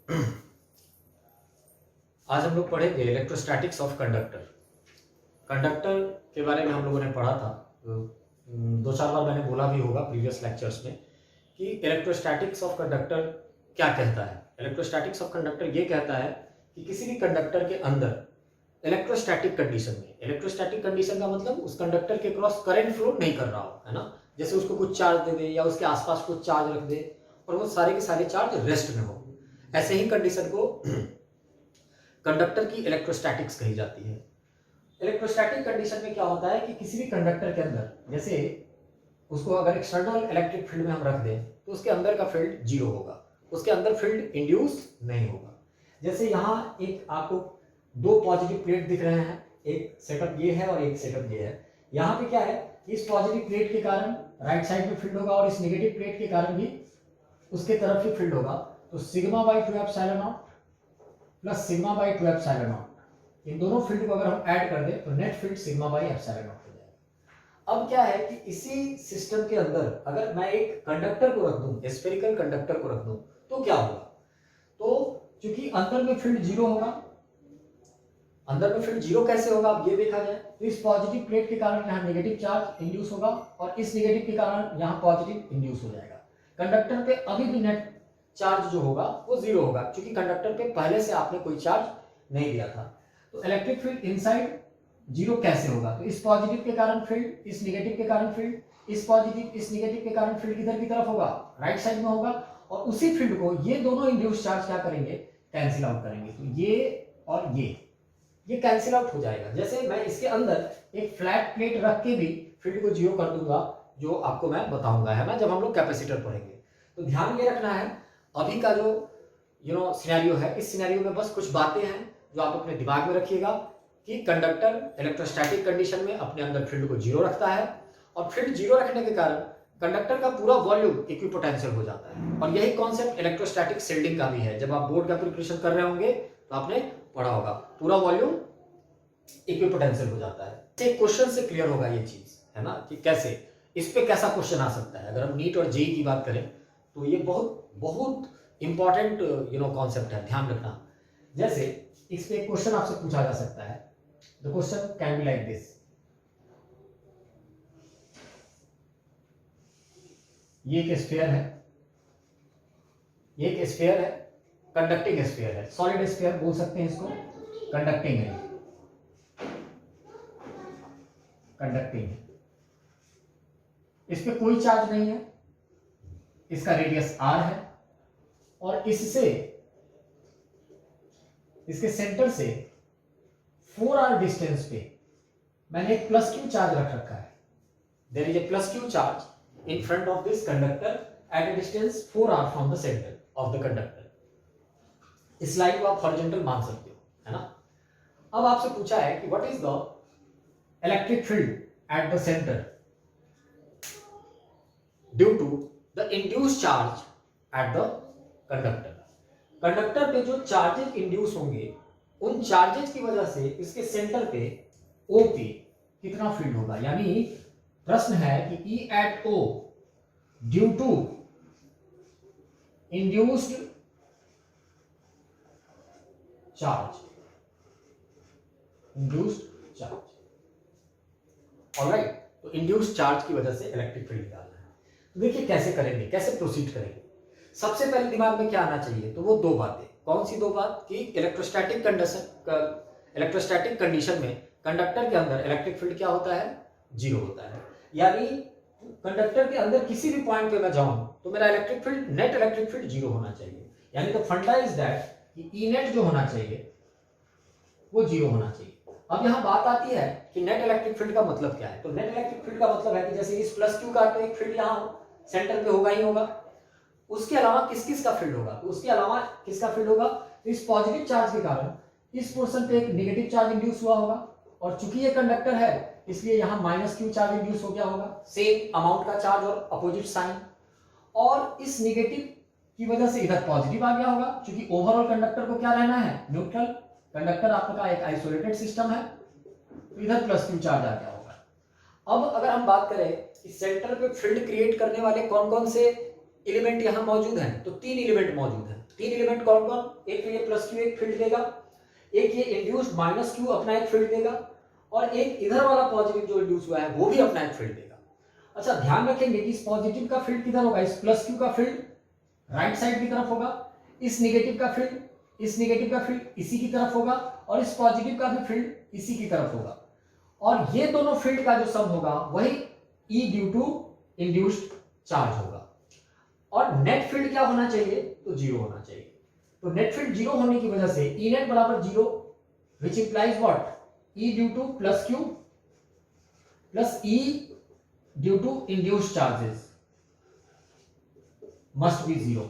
आज हम लोग पढ़ेंगे इलेक्ट्रोस्टैटिक्स ऑफ कंडक्टर। कंडक्टर के बारे में हम लोगों ने पढ़ा था, दो चार बार मैंने बोला भी होगा प्रीवियस लेक्चर्स में कि इलेक्ट्रोस्टैटिक्स ऑफ कंडक्टर क्या कहता है। इलेक्ट्रोस्टैटिक्स ऑफ कंडक्टर ये कहता है कि किसी भी कंडक्टर के अंदर इलेक्ट्रोस्टैटिक कंडीशन में, इलेक्ट्रोस्टैटिक कंडीशन का मतलब उस कंडक्टर के क्रॉस करंट फ्लो नहीं कर रहा हो, है ना। जैसे उसको कुछ चार्ज दे दे या उसके आसपास कुछ चार्ज रख दे और वो सारे के सारे चार्ज रेस्ट में हो, ऐसे ही कंडीशन को कंडक्टर की इलेक्ट्रोस्टैटिक्स कही जाती है। इलेक्ट्रोस्टैटिक कंडीशन में क्या होता है कि किसी भी कंडक्टर के अंदर, जैसे उसको अगर एक्सटर्नल इलेक्ट्रिक फील्ड में हम रख दें तो उसके अंदर का फील्ड जीरो होगा, उसके अंदर फील्ड इंड्यूस नहीं होगा। जैसे यहाँ एक आपको दो पॉजिटिव प्लेट दिख रहे हैं, एक सेटअप ये है और एक सेटअप ये है। यहाँ पे क्या है, इस पॉजिटिव प्लेट के कारण राइट साइड में फील्ड होगा और इस नेगेटिव प्लेट के कारण भी उसके तरफ ही फील्ड होगा। तो sigma by 2 epsilon naught plus sigma by 2 epsilon naught, इन दोनों फील्ड को अगर हम ऐड कर दें तो net field sigma by epsilon naught हो जाएगा। अब क्या है कि इसी सिस्टम के अंदर अगर मैं एक कंडक्टर को रख दूं, स्फेरिकल कंडक्टर को रख दूं, तो क्या होगा, तो चूंकि अंदर में फील्ड जीरो होगा, अंदर में फील्ड जीरो कैसे होगा अब ये देखा जाए तो इस पॉजिटिव प्लेट के कारण यहाँ नेगेटिव चार्ज इंड्यूस होगा और इस नेगेटिव के कारण यहाँ पॉजिटिव इंड्यूस हो जाएगा। कंडक्टर पे अभी भी नेट चार्ज जो होगा वो जीरो होगा, क्योंकि कंडक्टर पे पहले से आपने कोई चार्ज नहीं दिया था। तो इलेक्ट्रिक फील्ड इनसाइड जीरो कैसे होगा, तो इस पॉजिटिव के कारण फील्ड, इस नेगेटिव के कारण फील्ड, इस पॉजिटिव इस नेगेटिव के कारण फील्ड किधर की तरफ होगा, राइट साइड में होगा, और उसी फील्ड को ये दोनों इंड्यूस चार्ज क्या करेंगे, कैंसिल आउट करेंगे। तो ये और ये कैंसिल आउट हो जाएगा। जैसे मैं इसके अंदर एक फ्लैट प्लेट रख के भी फील्ड को जीरो कर दूंगा, जो आपको मैं बताऊंगा, है ना, जब हम लोग कैपेसिटर पढ़ेंगे। तो ध्यान ये रखना है, अभी का जो सिनेरियो है, इस सिनेरियो में बस कुछ बातें हैं जो आप अपने दिमाग में रखिएगा कि कंडक्टर इलेक्ट्रोस्टैटिक कंडीशन में अपने अंदर फील्ड को जीरो रखता है और फील्ड जीरो रखने के कारण कंडक्टर का पूरा वॉल्यूम इक्विपोटेंशियल हो जाता है। और यही कॉन्सेप्ट इलेक्ट्रोस्टैटिक शील्डिंग का भी है। जब आप बोर्ड का प्रिपरेशन कर रहे होंगे तो आपने पढ़ा होगा, पूरा वॉल्यूम इक्विपोटेंशियल हो जाता है। एक क्वेश्चन से क्लियर होगा ये चीज, है ना, कि कैसे इस पे कैसा क्वेश्चन आ सकता है। अगर हम नीट और जेईई की बात करें तो ये बहुत बहुत इंपॉर्टेंट कॉन्सेप्ट है, ध्यान रखना। जैसे इस पे एक क्वेश्चन आपसे पूछा जा सकता है, the question can be like this, ये एक स्फीयर है, ये एक स्फीयर है, कंडक्टिंग स्फीयर है, सॉलिड स्फीयर बोल सकते हैं इसको, कंडक्टिंग है, कंडक्टिंग है, इस पे कोई चार्ज नहीं है, इसका रेडियस r है और इससे, इसके सेंटर से 4r डिस्टेंस पे मैंने एक प्लस क्यू चार्ज रख रखा है। There is a plus Q charge in front of this conductor at a distance 4r from the centre of the conductor. इस लाइन को आप हॉरिजॉन्टल मान सकते हो, है ना। अब आपसे पूछा है कि what is the electric field at the centre due to the induced charge at the conductor. Conductor पे जो चार्जेस इंड्यूस होंगे, उन चार्जेस की वजह से इसके सेंटर पे O पे कितना फील्ड होगा। यानी प्रश्न है कि E at O due to induced charge, induced charge, alright. तो इंड्यूस्ड चार्ज की वजह से इलेक्ट्रिक फील्ड निकालना है। तो देखिए कैसे करेंगे, कैसे प्रोसीड करेंगे। सबसे पहले दिमाग में क्या आना चाहिए, तो वो दो बातें। कौन सी दो बात, कि इलेक्ट्रोस्टैटिक कंडीशन में कंडक्टर के अंदर इलेक्ट्रिक फील्ड क्या होता है, जीरो होता है। यानी कंडक्टर के अंदर किसी भी पॉइंट पे मैं जाऊं तो मेरा electric field, net electric field zero होना चाहिए। यानी द फंडा इज दैट कि ई नेट जो होना चाहिए वो जीरो होना चाहिए। अब यहां बात आती है कि नेट इलेक्ट्रिक फील्ड का मतलब क्या है। तो नेट इलेक्ट्रिक फील्ड का मतलब है कि जैसे इस प्लस क्यू का तो एक फील्ड यहां सेंटर पे होगा ही होगा, उसके अलावा किस किस का फील्ड होगा, तो उसके अलावा किसका फील्ड होगा, तो इस पॉजिटिव चार्ज के कारण इस पोर्शन पे एक नेगेटिव चार्ज इंड्यूस हुआ होगा, और चूंकि ये कंडक्टर है इसलिए यहां माइनस क्यू चार्ज इंड्यूस हो गया होगा, सेम अमाउंट का चार्ज और अपोजिट साइन। और इस नेगेटिव की वजह से इधर पॉजिटिव आ गया होगा, क्योंकि ओवरऑल कंडक्टर को क्या रहना है, न्यूट्रल। कंडक्टर आपका एक आइसोलेटेड सिस्टम है, तो इधर प्लस क्यू चार्ज आ गया होगा। अब अगर हम बात करें कि सेंटर पे फील्ड क्रिएट करने वाले कौन कौन से एलिमेंट यहाँ मौजूद है, तो 3 एलिमेंट मौजूद है। 3 एलिमेंट कौन कौन? एक तो ये प्लस क्यू एक फील्ड देगा, एक ये इंड्यूस्ड माइनस क्यू अपना एक फील्ड देगा, और एक इधर वाला पॉजिटिव जो इंड्यूस हुआ है वो भी अपना एक फील्ड देगा। अच्छा ध्यान रखेंगे कि इस पॉजिटिव का फील्ड किधर होगा? इस प्लस क्यू का फील्ड राइट साइड की तरफ होगा, इस नेगेटिव का फील्ड इसी की तरफ होगा, और इस पॉजिटिव का भी फील्ड इसी की तरफ होगा, और ये दोनों फील्ड का जो सम होगा वही E due to induced charge होगा। और नेट फील्ड क्या होना चाहिए? तो 0 होना चाहिए। तो नेट फील्ड 0 होने की वजह से E नेट बराबर 0, which implies what? E due to plus Q plus E due to induced charges must be 0।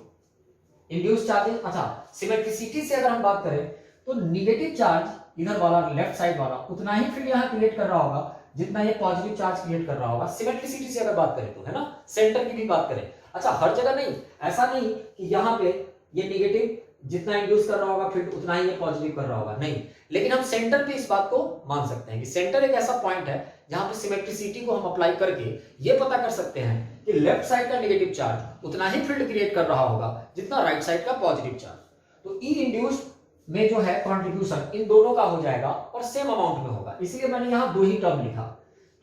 Induced charges, अच्छा सिमेट्रिसिटी से अगर हम बात करें तो निगेटिव चार्ज इधर वाला लेफ्ट साइड वाला उतना ही फील्ड यहां क्रिएट कर रहा होगा जितना ये पॉजिटिव चार्ज क्रिएट कर रहा होगा। सिमेट्रिसिटी से अगर बात करें तो, है ना, सेंटर की भी बात करें। अच्छा हर जगह नहीं, ऐसा नहीं कि यहाँ पे ये निगेटिव जितना इंड्यूस कर रहा होगा फील्ड उतना ही ये पॉजिटिव कर रहा होगा, नहीं। लेकिन हम सेंटर पे इस बात को मान सकते हैं कि सेंटर एक ऐसा पॉइंट है जहां पे सिमेट्रिसिटी को हम अप्लाई करके ये पता कर सकते हैं कि लेफ्ट साइड का नेगेटिव चार्ज उतना ही फील्ड क्रिएट कर रहा होगा जितना राइट साइड का पॉजिटिव चार्ज। तो ई इंड्यूस्ड में जो है कॉन्ट्रीब्यूशन इन दोनों का हो जाएगा और सेम अमाउंट में होगा, इसलिए मैंने यहां 2 ही टर्म लिखा।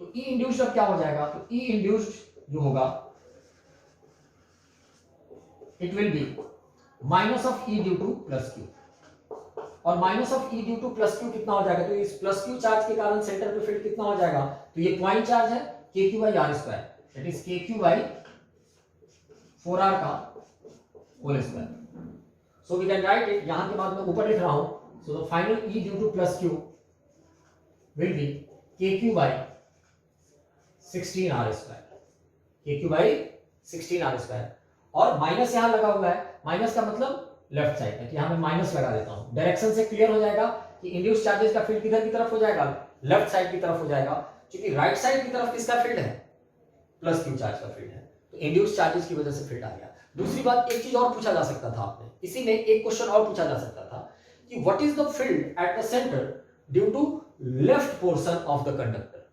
तो ई इंड्यूस्ड अब क्या हो जाएगा? तो ई इंड्यूस्ड जो होगा it will be minus of E due to plus q, और minus of E due to plus q कितना हो जाएगा? तो इस प्लस क्यू चार्ज के कारण सेंटर पे फील्ड कितना हो जाएगा? तो ये पॉइंट चार्ज है K Q by R square, that is K Q by 4r का whole square. So we can write it, यहां के बाद मैं ऊपर लिख रहा हूं, so the final E due to plus Q will be K Q by 16r square, K Q by 16r square. और माइनस यहां लगा हुआ है, माइनस का मतलब लेफ्ट साइड है, तो यहां मैं माइनस लगा देता हूं। डायरेक्शन से क्लियर हो जाएगा कि इंड्यूस चार्जेस का फील्ड किधर की तरफ हो जाएगा? लेफ्ट साइड की तरफ हो जाएगा, क्योंकि राइट साइड की तरफ किसका फील्ड है? प्लस क्यू चार्ज का फील्ड है, तो इंड्यूस चार्जेस की वजह से फील्ड आ गया। दूसरी बात, एक चीज और पूछा जा सकता था आपने, इसी में एक क्वेश्चन और पूछा जा सकता था कि what is the field at the centre due to left portion of the conductor.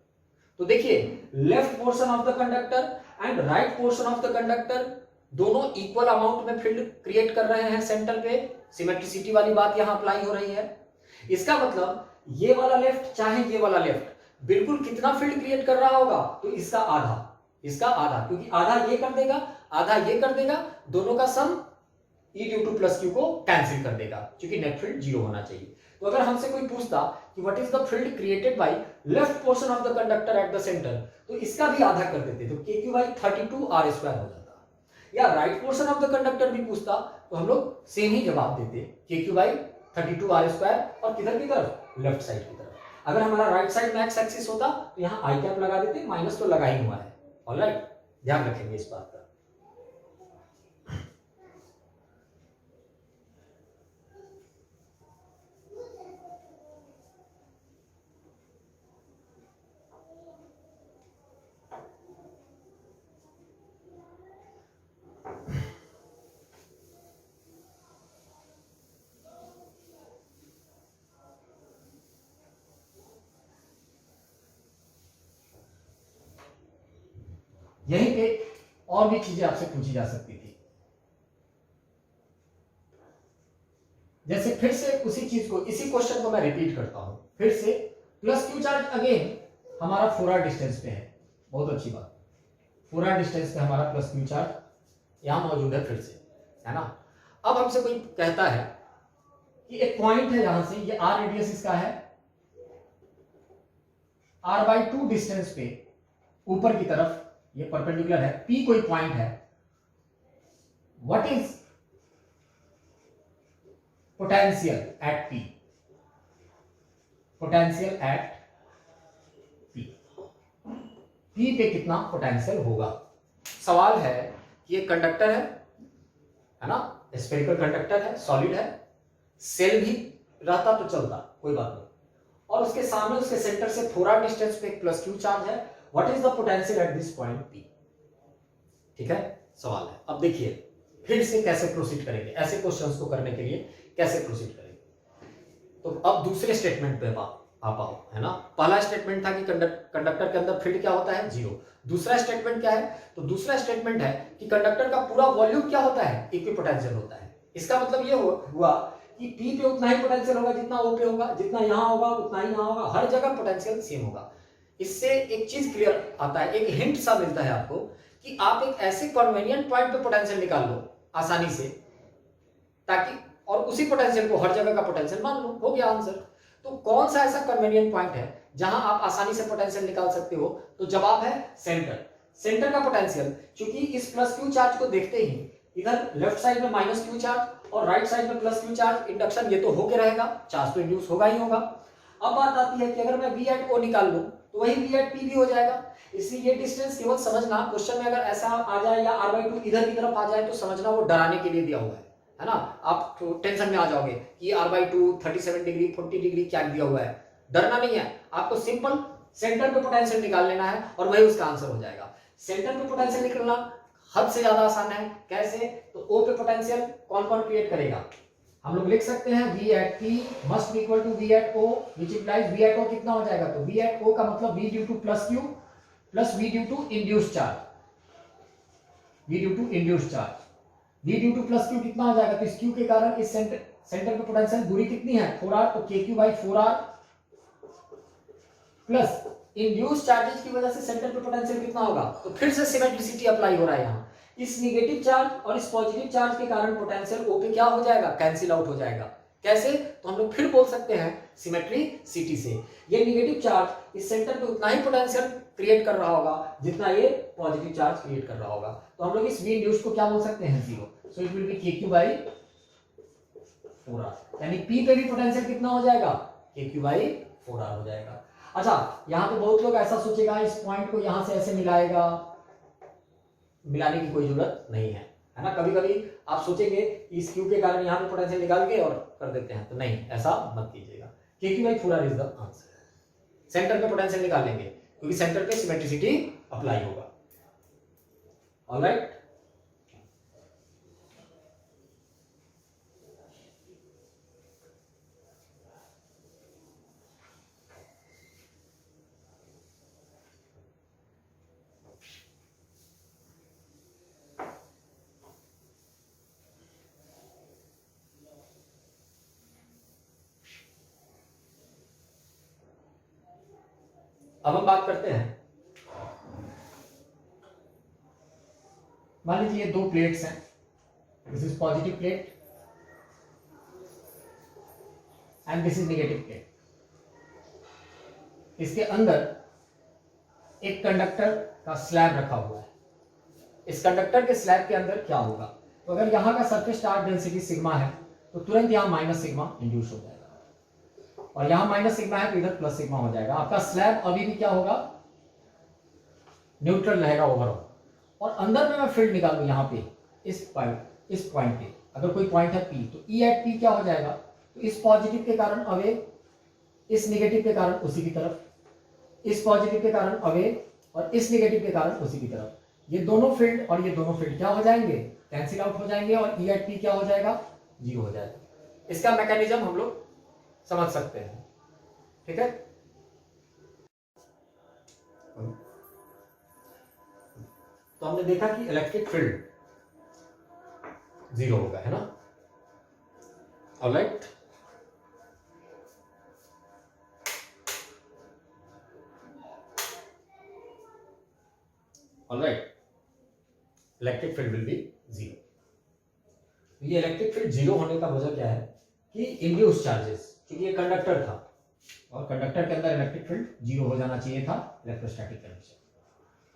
तो देखिए left portion of the conductor and right portion of the conductor दोनों इक्वल अमाउंट में फील्ड क्रिएट कर रहे हैं सेंटर पे, सिमेट्रिसिटी वाली बात यहां अप्लाई हो रही है। इसका मतलब ये वाला लेफ्ट चाहे ये वाला लेफ्ट बिल्कुल कितना फील्ड क्रिएट कर रहा होगा? तो इसका आधा, क्योंकि आधा ये कर देगा आधा ये कर देगा, दोनों का सम E due to plus Q को कैंसिल कर देगा, क्योंकि नेट फील्ड 0 होना चाहिए। तो अगर हमसे कोई पूछता कि what is the field created by left portion of the conductor at the centre, तो इसका भी आधा कर देते, तो के क्यू बाई 32r स्क्वायर हो जाता। या right portion of the conductor भी पूछता तो हम लोग सेम ही जवाब देते, के क्यू बाई 32r स्क्वायर, और किधर की तरफ? लेफ्ट साइड की तरफ। अगर हमारा राइट साइड में एक्स एक्सिस होता तो यहाँ आई कैप लगा देते, माइनस तो लगा ही हुआ है। ऑलराइट, ध्यान रखेंगे इस बात का। यहीं पे और भी चीजें आपसे पूछी जा सकती थी, जैसे फिर से उसी चीज को, इसी क्वेश्चन को मैं रिपीट करता हूं फिर से। प्लस क्यू चार्ज अगेन हमारा 4r डिस्टेंस पे है, बहुत अच्छी बात, 4r डिस्टेंस पे हमारा प्लस क्यू चार्ज यहां मौजूद है फिर से, है ना। अब हमसे कोई कहता है कि एक पॉइंट है यहां से, ये r रेडियस इसका है, r/2 डिस्टेंस पे ऊपर की तरफ ये परपेंडिकुलर है, P कोई पॉइंट है, what is potential at P? Potential at P, P पे कितना पोटेंशियल होगा? सवाल है कि ये कंडक्टर है ना, स्फेरिकल कंडक्टर है, सॉलिड है, सेल भी रहता तो चलता, कोई बात नहीं, और उसके सामने उसके सेंटर से 4r डिस्टेंस पे प्लस क्यू चार्ज है, what is the potential at this point P? ठीक है, सवाल है। अब देखिए फिर से कैसे प्रोसीड करेंगे, ऐसे क्वेश्चंस को करने के लिए कैसे प्रोसीड करेंगे। तो अब दूसरे स्टेटमेंट पे आ पाओ, है ना। पहला स्टेटमेंट था कि कंडक्टर के अंदर फील्ड क्या होता है, 0। दूसरा स्टेटमेंट क्या है, तो दूसरा स्टेटमेंट है कि कंडक्टर का पूरा वॉल्यूम क्या होता है, इक्विपोटेंशियल होता है। इसका मतलब ये हुआ कि P पे उतना ही पोटेंशियल होगा जितना O पे होगा, जितना यहाँ होगा उतना ही यहाँ होगा, हर जगह पोटेंशियल सेम होगा। इससे एक चीज क्लियर आता है, एक हिंट सा मिलता है आपको कि आप एक ऐसे कन्वीनियंट पॉइंट पे पोटेंशियल निकाल लो आसानी से, ताकि और उसी पोटेंशियल को हर जगह का पोटेंशियल मान लो, हो गया आंसर। तो कौन सा ऐसा कन्वीनियंट पॉइंट है जहां आप आसानी से पोटेंशियल निकाल सकते हो, तो जवाब है सेंटर। सेंटर का पोटेंशियल, क्योंकि इस प्लस क्यू चार्ज को देखते ही इधर लेफ्ट साइड में माइनस क्यू चार्ज और राइट साइड में प्लस क्यू चार्ज, इंडक्शन ये तो होके रहेगा, चार्ज तो इंड्यूस होगा ही होगा। अब बात आती है कि अगर मैं V एट O निकाल लूं तो वही V एट P भी हो जाएगा। इसलिए ये डिस्टेंस केवल समझना, क्वेश्चन में अगर ऐसा आ जाए या r/2 इधर की तरफ आ जाए तो समझना वो डराने के लिए दिया हुआ है ना। आप तो टेंशन में आ जाओगे कि r/2 37 डिग्री 40 डिग्री क्या दिया हुआ है, डरना नहीं है। आपको सिंपल सेंटर पे पोटेंशियल निकाल लेना है और वही उसका आंसर हो जाएगा। सेंटर पे पोटेंशियल निकालना हद से ज्यादा आसान है। कैसे, तो O पे पोटेंशियल कौन कौन क्रिएट करेगा, हम लोग लिख सकते हैं V at P must be equal to V at O, which implies V at O कितना हो जाएगा, तो V एट O का मतलब V due to plus Q plus V due to induce charge, V due to induce charge. V due to plus Q कितना हो जाएगा, तो इस Q के कारण इस सेंटर पे पोटेंशियल दूरी कितनी है 4r, तो KQ by 4r plus induce charges की वजह से सेंटर पे पोटेंशियल कितना होगा, तो फिर से सिमेट्रिसिटी अप्लाई हो रहा है यहाँ। इस नेगेटिव चार्ज और इस पॉजिटिव चार्ज के कारण पोटेंशियल O पे क्या हो जाएगा, कैंसिल आउट हो जाएगा। कैसे, तो हम लोग फिर बोल सकते हैं सिमेट्रिसिटी से। ये नेगेटिव चार्ज इस सेंटर पे उतना ही पोटेंशियल क्रिएट कर रहा होगा जितना ये पॉजिटिव चार्ज क्रिएट कर रहा होगा। तो हम लोग इस V इंड्यूस को क्या बोल सकते हैं, 0। So it will B KQ by 4r, यानी P पे भी पोटेंशियल कितना हो जाएगा, KQ बाई 4r हो जाएगा। अच्छा, यहाँ पे बहुत लोग ऐसा सोचेगा इस पॉइंट को यहाँ से ऐसे मिलाएगा, मिलाने की कोई जरूरत नहीं है ना। कभी कभी आप सोचेंगे कि इस Q के कारण यहाँ पे पोटेंशियल निकाल के और कर देते हैं, तो नहीं, ऐसा मत कीजिएगा। KQ by 4r is the answer. Centre पे पोटेंशियल निकाल लेंगे क्योंकि सेंटर पे सिमेट्रिसिटी अप्लाई होगा। ऑलराइट, अब हम बात करते हैं, मान लीजिए दो प्लेट्स हैं, this is positive plate and this is negative plate. इसके अंदर एक कंडक्टर का स्लैब रखा हुआ है। इस कंडक्टर के स्लैब के अंदर क्या होगा, तो अगर यहाँ का सरफेस चार्ज डेंसिटी सिग्मा है तो तुरंत यहाँ माइनस सिग्मा इंड्यूस हो जाएगा, और यहाँ माइनस सिग्मा है तो इधर प्लस सिग्मा हो जाएगा। आपका स्लैब अभी भी क्या होगा, न्यूट्रल रहेगा ओवरऑल। और अंदर में मैं फील्ड निकालूं यहाँ पे इस पॉइंट पे, अगर कोई पॉइंट है P, तो E एट P क्या हो जाएगा, तो इस पॉजिटिव के कारण अवे, इस नेगेटिव के कारण उसी की तरफ, इस पॉजिटिव के कारण अवे और इस नेगेटिव के कारण उसी की तरफ। ये दोनों फील्ड और ये दोनों फील्ड क्या हो जाएंगे, कैंसिल आउट हो जाएंगे, और E एट P क्या हो जाएगा, 0 हो जाएगा। इसका मैकेनिज्म हम लोग समझ सकते हैं, ठीक है। तो हमने देखा कि इलेक्ट्रिक फील्ड 0 होगा, है ना। Alright, alright, electric field will be 0। ये इलेक्ट्रिक फील्ड 0 होने का वजह क्या है कि इंड्यूस चार्जेस, क्योंकि ये कंडक्टर था और कंडक्टर के अंदर इलेक्ट्रिक फील्ड 0 हो जाना चाहिए था इलेक्ट्रोस्टैटिक कंडीशन।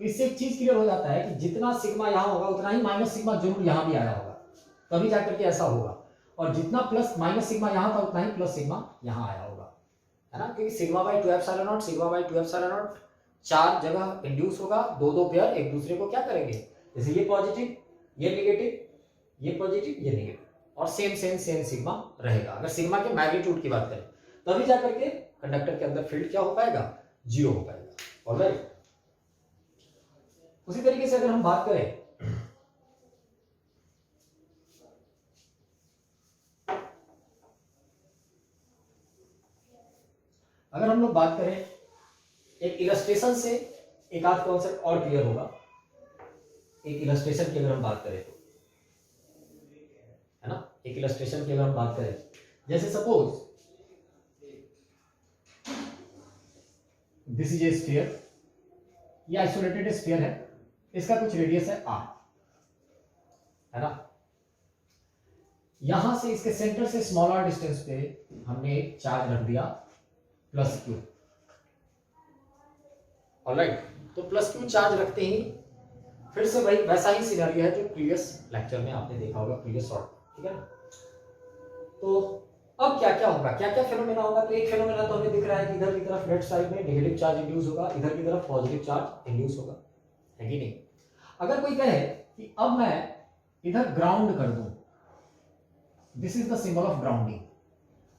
इससे एक चीज क्लियर हो जाता है कि जितना सिग्मा यहाँ होगा उतना ही माइनस सिग्मा जरूर यहाँ भी आया होगा, तभी जाकर के ऐसा होगा। और जितना प्लस माइनस सिग्मा यहाँ था उतना ही प्लस सिग्मा यहाँ आया होगा, है ना। क्योंकि sigma by 2 epsilon not, sigma by 2 epsilon not 4 जगह इंड्यूस होगा, दो पेयर एक दूसरे को क्या करेंगे, जैसे ये पॉजिटिव ये नेगेटिव, ये पॉजिटिव ये नेगेटिव, और सेम सिग्मा रहेगा। अगर सिग्मा के मैग्नीट्यूड की बात करें तभी जाकर के कंडक्टर के अंदर फील्ड क्या हो पाएगा, 0 हो पाएगा। ऑलराइट, उसी तरीके से अगर हम बात करें अगर हम लोग बात करें एक इलस्ट्रेशन से, एक आध कॉन्सेप्ट और क्लियर होगा। एक इलस्ट्रेशन की अगर हम बात करें तो, है ना, एक इलस्ट्रेशन की अगर हम बात करें, जैसे suppose this is a sphere, ये आइसोलेटेड स्फीयर है, इसका कुछ रेडियस है r, है ना। यहां से इसके सेंटर से स्मॉलर डिस्टेंस पे हमने एक चार्ज रख दिया +q, ऑलराइट। तो +q चार्ज रखते ही फिर से वही वैसा ही सिनेरियो है जो प्रीवियस लेक्चर में आपने देखा होगा, प्रीवियस शॉर्ट, ठीक है ना। तो अब क्या क्या होगा, क्या क्या फिनोमेना होगा। तो एक फिनोमेना तो हमें दिख रहा है कि इधर की तरफ लेफ्ट साइड में नेगेटिव चार्ज इंड्यूस होगा, इधर की तरफ पॉजिटिव चार्ज इंड्यूस होगा, है कि नहीं। अगर कोई कहे कि अब मैं इधर ग्राउंड कर दूं, this is the symbol of grounding,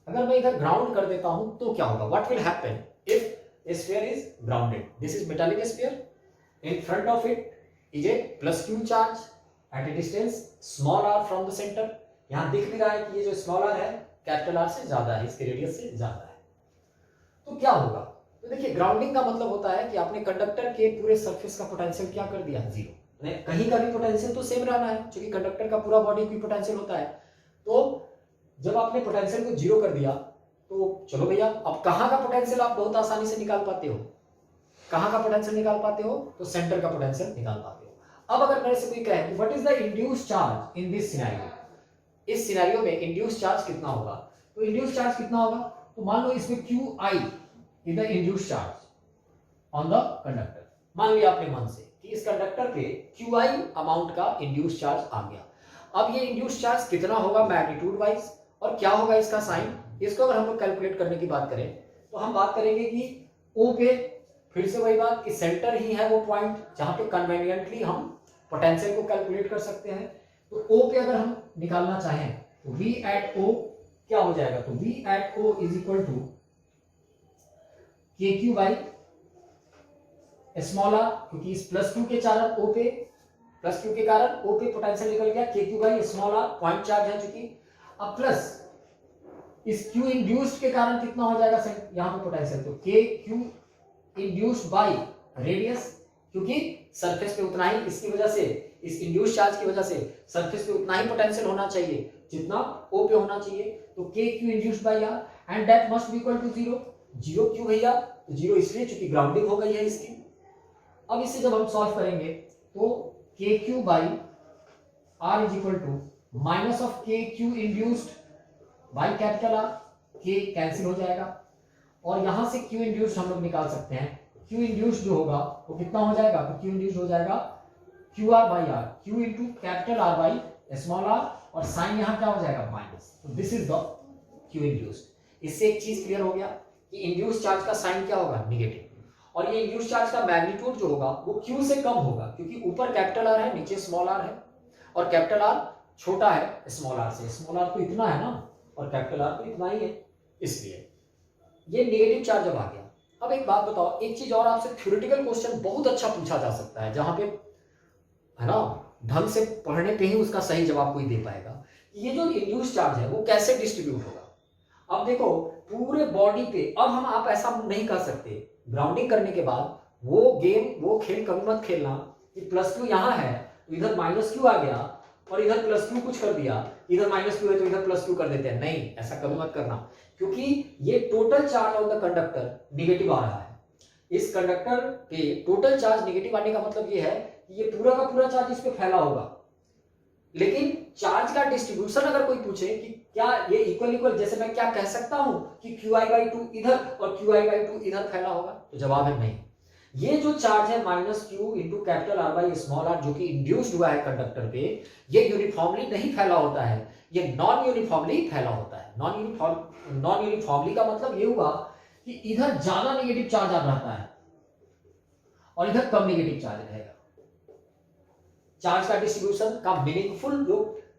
अगर मैं इधर ग्राउंड कर देता हूं तो क्या होगा, what will happen if a sphere is grounded. This is metallic sphere, in front of it is a +q charge at a distance small r from the center. यहां दिख भी रहा है कि ये जो स्मॉल r है कैपिटल R से ज्यादा है, इसके रेडियस से ज्यादा है। तो क्या होगा, तो देखिए ग्राउंडिंग का मतलब होता है कि आपने कंडक्टर के पूरे सरफेस का पोटेंशियल क्या कर दिया, जीरो। कहीं का भी पोटेंशियल तो सेम रहना है, क्योंकि कंडक्टर का पूरा बॉडी की पोटेंशियल होता है। तो जब आपने पोटेंशियल को जीरो कर दिया तो चलो भैया, अब कहां का पोटेंशियल आप बहुत आसानी से निकाल पाते हो, कहां का पोटेंशियल निकाल पाते हो, तो सेंटर का पोटेंशियल निकाल पाते हो। अब अगर मेरे से कोई कहे what is the induced charge in this scenario, इस सिनेरियो में इंड्यूस्ड चार्ज कितना होगा, तो इंड्यूस्ड चार्ज कितना होगा, तो मान लो इसमें QI is the induced charge on the conductor. मान लिया आपने मन से कि इस कंडक्टर पे QI अमाउंट का इंड्यूस्ड चार्ज आ गया। अब ये इंड्यूस्ड चार्ज कितना होगा मैग्नीट्यूड वाइज, और क्या होगा इसका साइन, इसको अगर हम लोग कैलकुलेट करने की बात करें तो हम बात करेंगे कि O पे फिर से वही बात कि सेंटर ही है वो पॉइंट जहां पे कन्वीनियंटली हम पोटेंशियल को कैलकुलेट कर सकते हैं। तो O पे अगर हम निकालना चाहें तो V at O क्या हो जाएगा, तो V at O is equal to KQ by small r, क्योंकि इस +q के कारण O पे, +q के कारण O पे पोटेंशियल निकल गया, KQ by small r point charge है चूंकि। अब प्लस इस Q इंड्यूस्ड के कारण कितना हो जाएगा यहां पे पोटेंशियल, तो KQ इंड्यूस्ड बाय रेडियस, क्योंकि सरफेस पे उतना ही, इसकी वजह से, इस इंड्यूस्ड चार्ज की वजह से सरफेस पे उतना ही पोटेंशियल होना चाहिए जितना O पे होना चाहिए। तो KQ induced by R and that must be equal to 0। 0 क्यों भैया, तो 0 इसलिए क्योंकि ग्राउंडिंग हो गई है इसकी। अब इसे जब हम सॉल्व करेंगे तो KQ by R is equal to minus of KQ induced by capital R, K cancel हो जाएगा और यहां से Q इंड्यूस्ड हम लोग निकाल सकते हैं। Q इंड्यूस्ड जो होगा वो कितना हो जाएगा, तो Q इंड्यूस्ड हो जाएगा QR by R, Q into capital R by small r, और साइन यहां क्या हो जाएगा माइनस। तो this is the Q induced. इससे एक चीज क्लियर हो गया कि इंड्यूस्ड चार्ज का साइन क्या होगा, निगेटिव, और ये इंड्यूस्ड चार्ज का मैग्नीट्यूड जो होगा वो Q से कम होगा, क्योंकि ऊपर कैपिटल R है नीचे स्मॉल r है, और कैपिटल R छोटा है स्मॉल r से, स्मॉल r तो इतना है ना और कैपिटल R तो इतना ही है, इसलिए ये नेगेटिव चार्ज जब आ गया। अब एक बात बताओ, एक चीज और आपसे थ्योरेटिकल क्वेश्चन बहुत अच्छा पूछा जा सकता है, जहां पे है ना ढंग से पढ़ने पे ही उसका सही जवाब कोई दे पाएगा। ये जो इंड्यूस्ड चार्ज है वो कैसे डिस्ट्रीब्यूट होगा। अब देखो पूरे बॉडी पे, अब हम आप ऐसा नहीं कर सकते, ग्राउंडिंग करने के बाद वो गेम, वो खेल कभी मत खेलना कि +q यहाँ है तो इधर -q आ गया और इधर +q कुछ कर दिया, इधर -q है तो इधर +q कर देते हैं। नहीं, ऐसा कभी मत करना, क्योंकि ये total charge on the conductor negative आ रहा है। इस कंडक्टर पे टोटल चार्ज निगेटिव आने का मतलब ये है कि ये पूरा का पूरा चार्ज इस पे फैला होगा, लेकिन चार्ज का डिस्ट्रीब्यूशन अगर कोई पूछे कि क्या ये इक्वल इक्वल, जैसे मैं क्या कह सकता हूं कि QI/2 इधर और QI/2 इधर फैला होगा, तो जवाब है नहीं। ये जो चार्ज है -q into capital R by small r जो कि इंड्यूस्ड हुआ है कंडक्टर पे, ये यूनिफॉर्मली नहीं फैला होता है, ये नॉन यूनिफॉर्मली फैला होता है। नॉन यूनिफॉर्मली का मतलब ये हुआ कि इधर ज्यादा नेगेटिव चार्ज आ रहता है और इधर कम नेगेटिव चार्ज रहेगा। चार्ज का डिस्ट्रीब्यूशन का मीनिंगफुल जो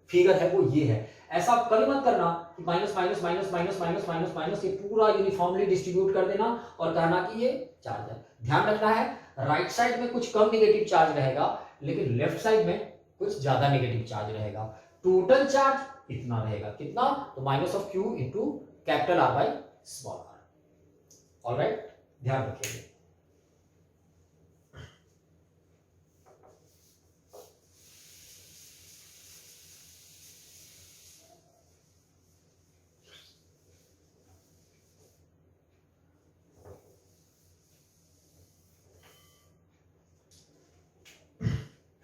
फिगर है वो ये है। ऐसा कभी मत करना कि minus minus minus minus minus minus minus, ये पूरा यूनिफॉर्मली डिस्ट्रीब्यूट कर देना और कहना कि ये चार्ज है। ध्यान रखना है, राइट साइड में कुछ कम नेगेटिव चार्ज रहेगा, लेकिन लेफ्ट साइड में कुछ ज्यादा नेगेटिव चार्ज रहेगा। टोटल चार्ज इतना रहेगा, कितना, तो -q into capital R by small r। Alright, ध्यान रखिए।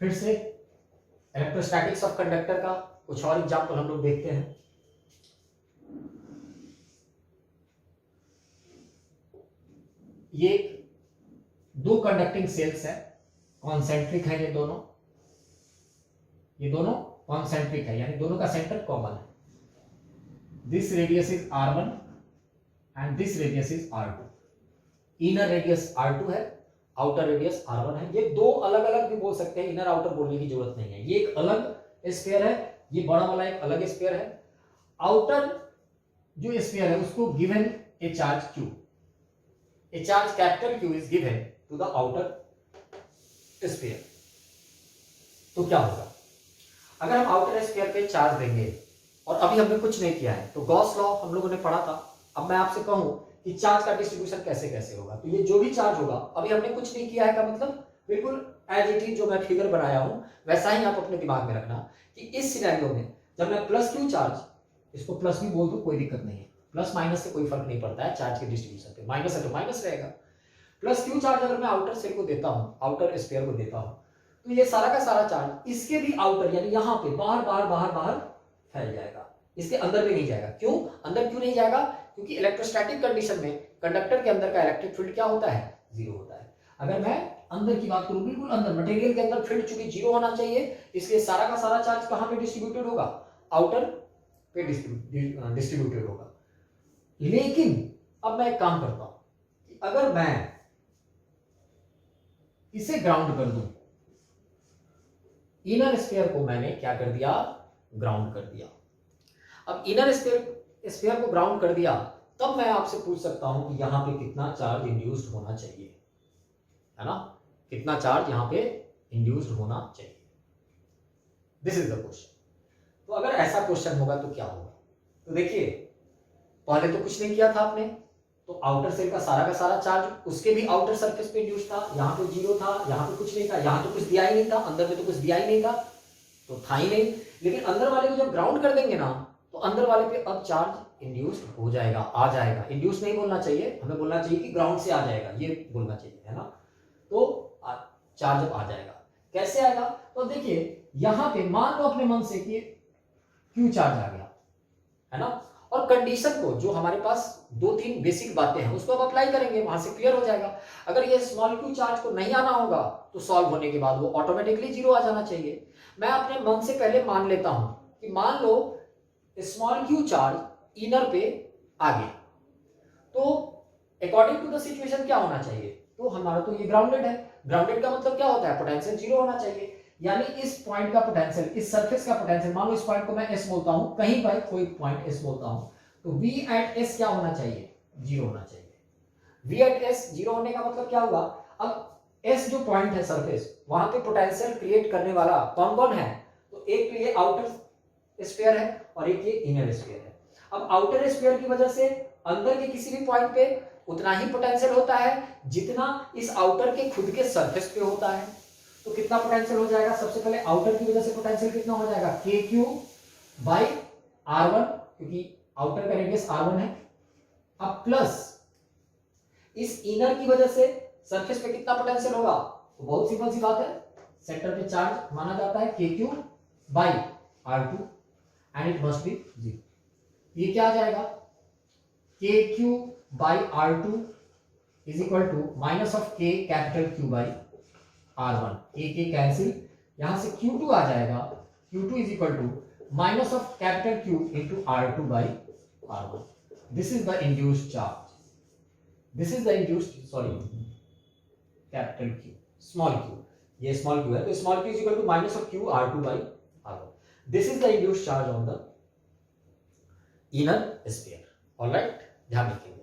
फिर से इलेक्ट्रोस्टैटिक्स ऑफ कंडक्टर का कुछ और एग्जाम्पल हम लोग देखते हैं। ये दो कंडक्टिंग सेल्स है, कॉन्सेंट्रिक है ये दोनों कॉन्सेंट्रिक है, यानी दोनों का सेंटर कॉमन है। This radius is r1 and this radius is r2। Inner radius r2 है, आउटर रेडियस r1 है। ये दो अलग अलग भी बोल सकते हैं, इनर आउटर बोलने की जरूरत नहीं है। ये एक अलग स्फीयर है, ये बड़ा वाला एक अलग स्फीयर है। आउटर जो स्फीयर है उसको given a charge q, a charge capital Q is given to the outer sphere. तो क्या होगा अगर हम आउटर स्फीयर पे चार्ज देंगे, और अभी हमने कुछ नहीं किया है, तो गॉस लॉ हम लोगों ने पढ़ा था। अब मैं आपसे कहूं कि चार्ज का डिस्ट्रीब्यूशन कैसे कैसे होगा, तो ये जो भी चार्ज होगा, अभी हमने कुछ नहीं किया है का मतलब बिल्कुल एज इट इज जो मैं फिगर बनाया हूं वैसा ही आप अपने दिमाग में रखना कि इस सिनेरियो में जब मैं प्लस क्यू चार्ज, इसको प्लस भी बोल दो कोई दिक्कत नहीं है, प्लस माइनस से कोई फर्क नहीं पड़ता है चार्ज के डिस्ट्रीब्यूशन पे, माइनस है तो माइनस रहेगा। प्लस क्यू चार्ज अगर मैं आउटर सेल को देता हूं, आउटर स्फीयर को देता हूं, तो ये सारा का सारा चार्ज इसके भी आउटर यानी यहां पे बाहर बाहर बाहर बाहर फैल जाएगा, इसके अंदर भी नहीं जाएगा। क्यों अंदर क्यों नहीं जाएगा? क्योंकि इलेक्ट्रोस्टैटिक कंडीशन में कंडक्टर के अंदर का इलेक्ट्रिक फील्ड क्या होता है? जीरो होता है। अगर मैं अंदर की बात करूं, बिल्कुल अंदर मटेरियल के अंदर फील्ड चूंकि जीरो होना चाहिए, इसलिए सारा का सारा चार्ज कहां पे डिस्ट्रीब्यूटेड होगा? आउटर पे डिस्ट्रीब्यूटेड होगा। लेकिन अब मैं एक काम करता हूं कि अगर मैं इसे ग्राउंड कर दूं, इनर स्फीयर को मैंने क्या कर दिया? ग्राउंड कर दिया। अब इनर स्फीयर को ग्राउंड कर दिया, तब मैं आपसे पूछ सकता हूं कि यहां पे कितना चार्ज इंड्यूस्ड होना चाहिए, है ना? कितना चार्ज यहां पे इंड्यूस्ड होना चाहिए? This is the question. तो अगर ऐसा क्वेश्चन होगा तो क्या होगा? तो देखिए, पहले तो कुछ नहीं किया था आपने, तो आउटर सेल का सारा चार्ज उसके भी आउटर सरफेस पे इंड्यूस्ड था। यहां पे जीरो था, यहां पे कुछ नहीं था, यहां तो कुछ दिया ही नहीं था, अंदर में तो कुछ दिया ही नहीं था, तो था ही नहीं। लेकिन अंदर वाले को जब ग्राउंड कर देंगे ना, तो अंदर वाले पे अब चार्ज इंड्यूस्ड हो जाएगा, आ जाएगा। इंड्यूस नहीं बोलना चाहिए, हमें बोलना चाहिए कि ग्राउंड से आ जाएगा, ये बोलना चाहिए, है ना? तो चार्ज अब आ जाएगा। कैसे आएगा? तो देखिए, यहां पे मान लो अपने मन से कि क्यू चार्ज आ गया, है ना? और कंडीशन को, जो हमारे पास दो तीन बेसिक बातें हैं, उसको अब अप्लाई करेंगे, वहां से क्लियर हो जाएगा। अगर ये स्मॉल क्यू चार्ज को नहीं आना होगा, तो सॉल्व होने के बाद वो ऑटोमेटिकली जीरो आ जाना चाहिए। मैं अपने मन से पहले मान लेता हूं कि मान लो स्मॉल क्यू चार्ज इनर पे आ गया, तो अकॉर्डिंग टू द सिचुएशन क्या होना चाहिए? तो हमारा तो ये ग्राउंडेड है। ग्राउंडेड का मतलब क्या होता है? पोटेंशियल जीरो होना चाहिए। यानी इस पॉइंट का पोटेंशियल, इस सरफेस का पोटेंशियल, मान लो इस पॉइंट को मैं एस बोलता हूं, कहीं पर कोई पॉइंट एस बोलता हूं, तो V एट एस क्या होना चाहिए? जीरो होना चाहिए। V एट एस जीरो होने का मतलब क्या होगा? अब एस जो पॉइंट है सरफेस, वहां पे पोटेंशियल क्रिएट करने वाला कौन कौन है? तो एक तो ये आउटर स्फीयर है और एक ये इनर स्फीयर है। अब आउटर स्फीयर की वजह से अंदर के किसी भी पॉइंट पे उतना ही पोटेंशियल होता है जितना इस आउटर के खुद के सरफेस पे होता है। तो कितना पोटेंशियल हो जाएगा? सबसे पहले आउटर की वजह से पोटेंशियल कितना हो जाएगा? के क्यू बाई R1, क्योंकि आउटर का रेडियस R1 है। अब प्लस इस इनर की वजह से सरफेस पे कितना पोटेंशियल होगा? तो बहुत सिंपल सी बात है, सेंटर पे चार्ज माना जाता है K Q by R2 and it must be zero. ये क्या आ जाएगा? K Q by R2 is equal to minus of K capital Q by R1। K cancel, यहां से Q2 आ जाएगा, Q2 is equal to minus of capital Q into R2 by R1। This is the induced charge, this is the induced, sorry, capital Q, small q, ये small q है, तो small q is equal to minus of Q R2 by R1। This is the induced charge on the inner sphere. Alright, ध्यान रखिएगा।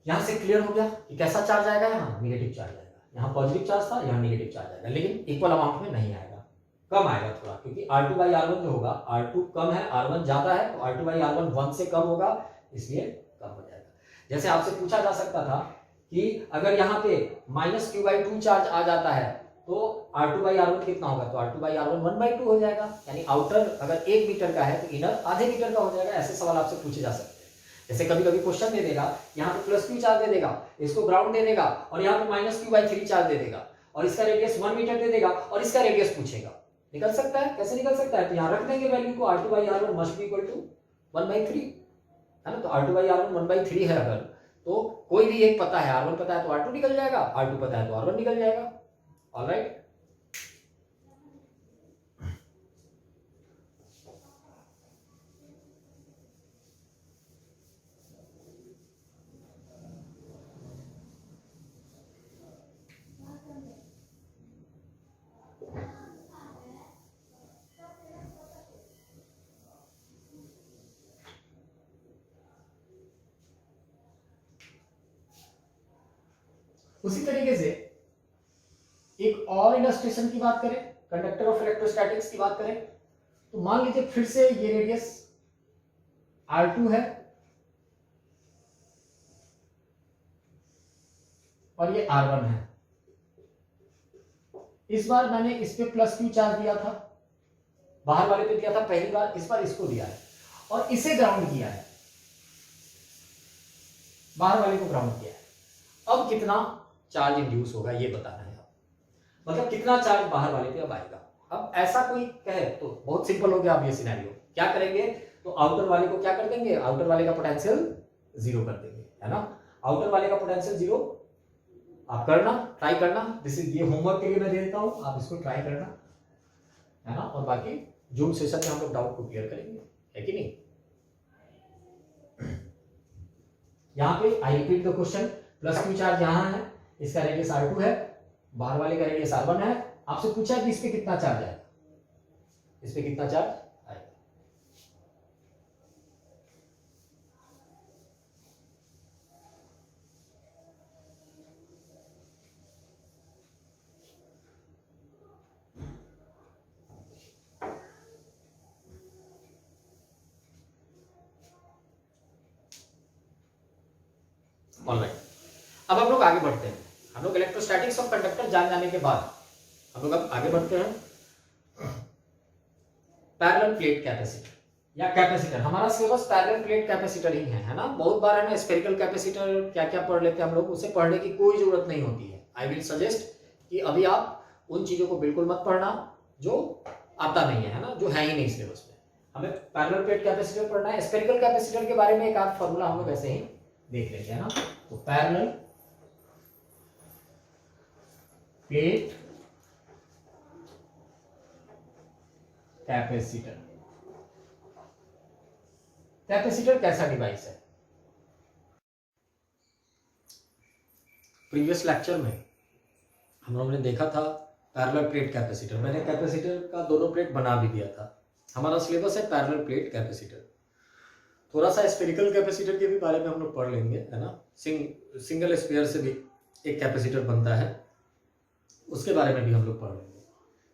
यहां से clear हो गया कि कैसा चार्ज आएगा? यहां नेगेटिव चार्ज आएगा, यहाँ पॉजिटिव चार्ज था, यहाँ नेगेटिव चार्ज आएगा, लेकिन इक्वल अमाउंट में नहीं आएगा, कम आएगा थोड़ा, क्योंकि R2 बाई R1 जो होगा, R2 कम है, R1 ज्यादा है, तो R2 बाई R1 1 से कम होगा, इसलिए कम हो जाएगा। जैसे आपसे पूछा जा सकता था कि अगर यहाँ पे -q/2 चार्ज आ जाता है तो R2/R1 कितना होगा, तो R2/R1 1/2 हो जाएगा, यानी आउटर अगर 1 मीटर का है तो इनर आधे मीटर का हो जाएगा। ऐसे सवाल आपसे पूछे जा सकते हैं। जैसे कभी कभी क्वेश्चन दे देगा, यहाँ पे +q चार्ज दे देगा, इसको ग्राउंड दे देगा, और यहाँ पे -q/3 चार्ज दे देगा, और इसका रेडियस 1 मीटर दे देगा, और इसका रेडियस पूछेगा। निकल सकता है, कैसे निकल सकता है, तो यहाँ रख देंगे वैल्यू को, R2/R1 must be equal to 1/3, है ना। तो R2/R1 1/3 है अगर, तो कोई भी एक पता है, R1 पता है तो R2 निकल जाएगा, R2 पता है तो R1 निकल जाएगा। ऑलराइट, उसी तरीके से एक और इलस्ट्रेशन की बात करें, कंडक्टर ऑफ इलेक्ट्रोस्टैटिक्स की बात करें, तो मान लीजिए फिर से ये रेडियस R2 है और ये R1 है। इस बार मैंने इस पे +q चार्ज दिया था, बाहर वाले पे दिया था पहली बार, इस बार इसको दिया है और इसे ग्राउंड किया है, बाहर वाले को ग्राउंड किया है। अब कितना चार्ज इंड्यूस होगा ये बताना है, मतलब कितना चार्ज बाहर वाले पे अब आएगा। अब ऐसा कोई कहे तो बहुत सिंपल हो गया। अब ये सिनेरियो क्या करेंगे, तो आउटर वाले को क्या कर देंगे, आउटर वाले का पोटेंशियल 0 कर देंगे, है ना। आउटर वाले का पोटेंशियल 0 आप करना, ट्राई करना, दिस इज ये होमवर्क के लिए मैं दे देता हूं, आप इसको ट्राई करना, है ना। और बाकी जूम सेशन में हम लोग डाउट को क्लियर करेंगे, है कि नहीं। यहाँ पे I repeat the question, +q charge यहाँ है, इसका रेडियस R2 है, बाहर वाले का रेडियस R1 है। आपसे पूछा है कि इस पे कितना चार्ज आएगा, इस पे कितना चार्ज आएगा। ऑलराइट, अब हम लोग आगे बढ़ते हैं। हम लोग इलेक्ट्रोस्टैटिक्स ऑफ कंडक्टर जान जाने के बाद हम लोग अब आगे बढ़ते हैं पैरेलल प्लेट कैपेसिटर या कैपेसिटर। हमारा सिलेबस पैरेलल प्लेट कैपेसिटर ही है ना। बहुत बार है ना स्फेरिकल कैपेसिटर क्या क्या पढ़ लेते हैं हम लोग, उसे पढ़ने की कोई जरूरत नहीं होती है। आई विल सजेस्ट कि अभी आप उन चीजों को बिल्कुल मत पढ़ना जो आता नहीं है ना, जो है ही नहीं सिलेबस में। हमें पैरेलल प्लेट कैपेसिटर पढ़ना है। स्फेरिकल कैपेसिटर के बारे में एक आध फॉर्मूला हम लोग ऐसे ही देख लेंगे, है ना। तो पैरेलल प्लेट कैपेसिटर, कैपेसिटर कैसा डिवाइस है। प्रीवियस लेक्चर में हम लोगों ने देखा था पैरेलल प्लेट कैपेसिटर, मैंने कैपेसिटर का दोनों प्लेट बना भी दिया था। हमारा सिलेबस है पैरेलल प्लेट कैपेसिटर। थोड़ा सा स्फेरिकल कैपेसिटर के भी बारे में हम लोग पढ़ लेंगे, है ना। सिंगल स्फीयर से भी एक कैपेसिटर बनता है, उसके बारे में भी हम लोग पढ़ लेंगे।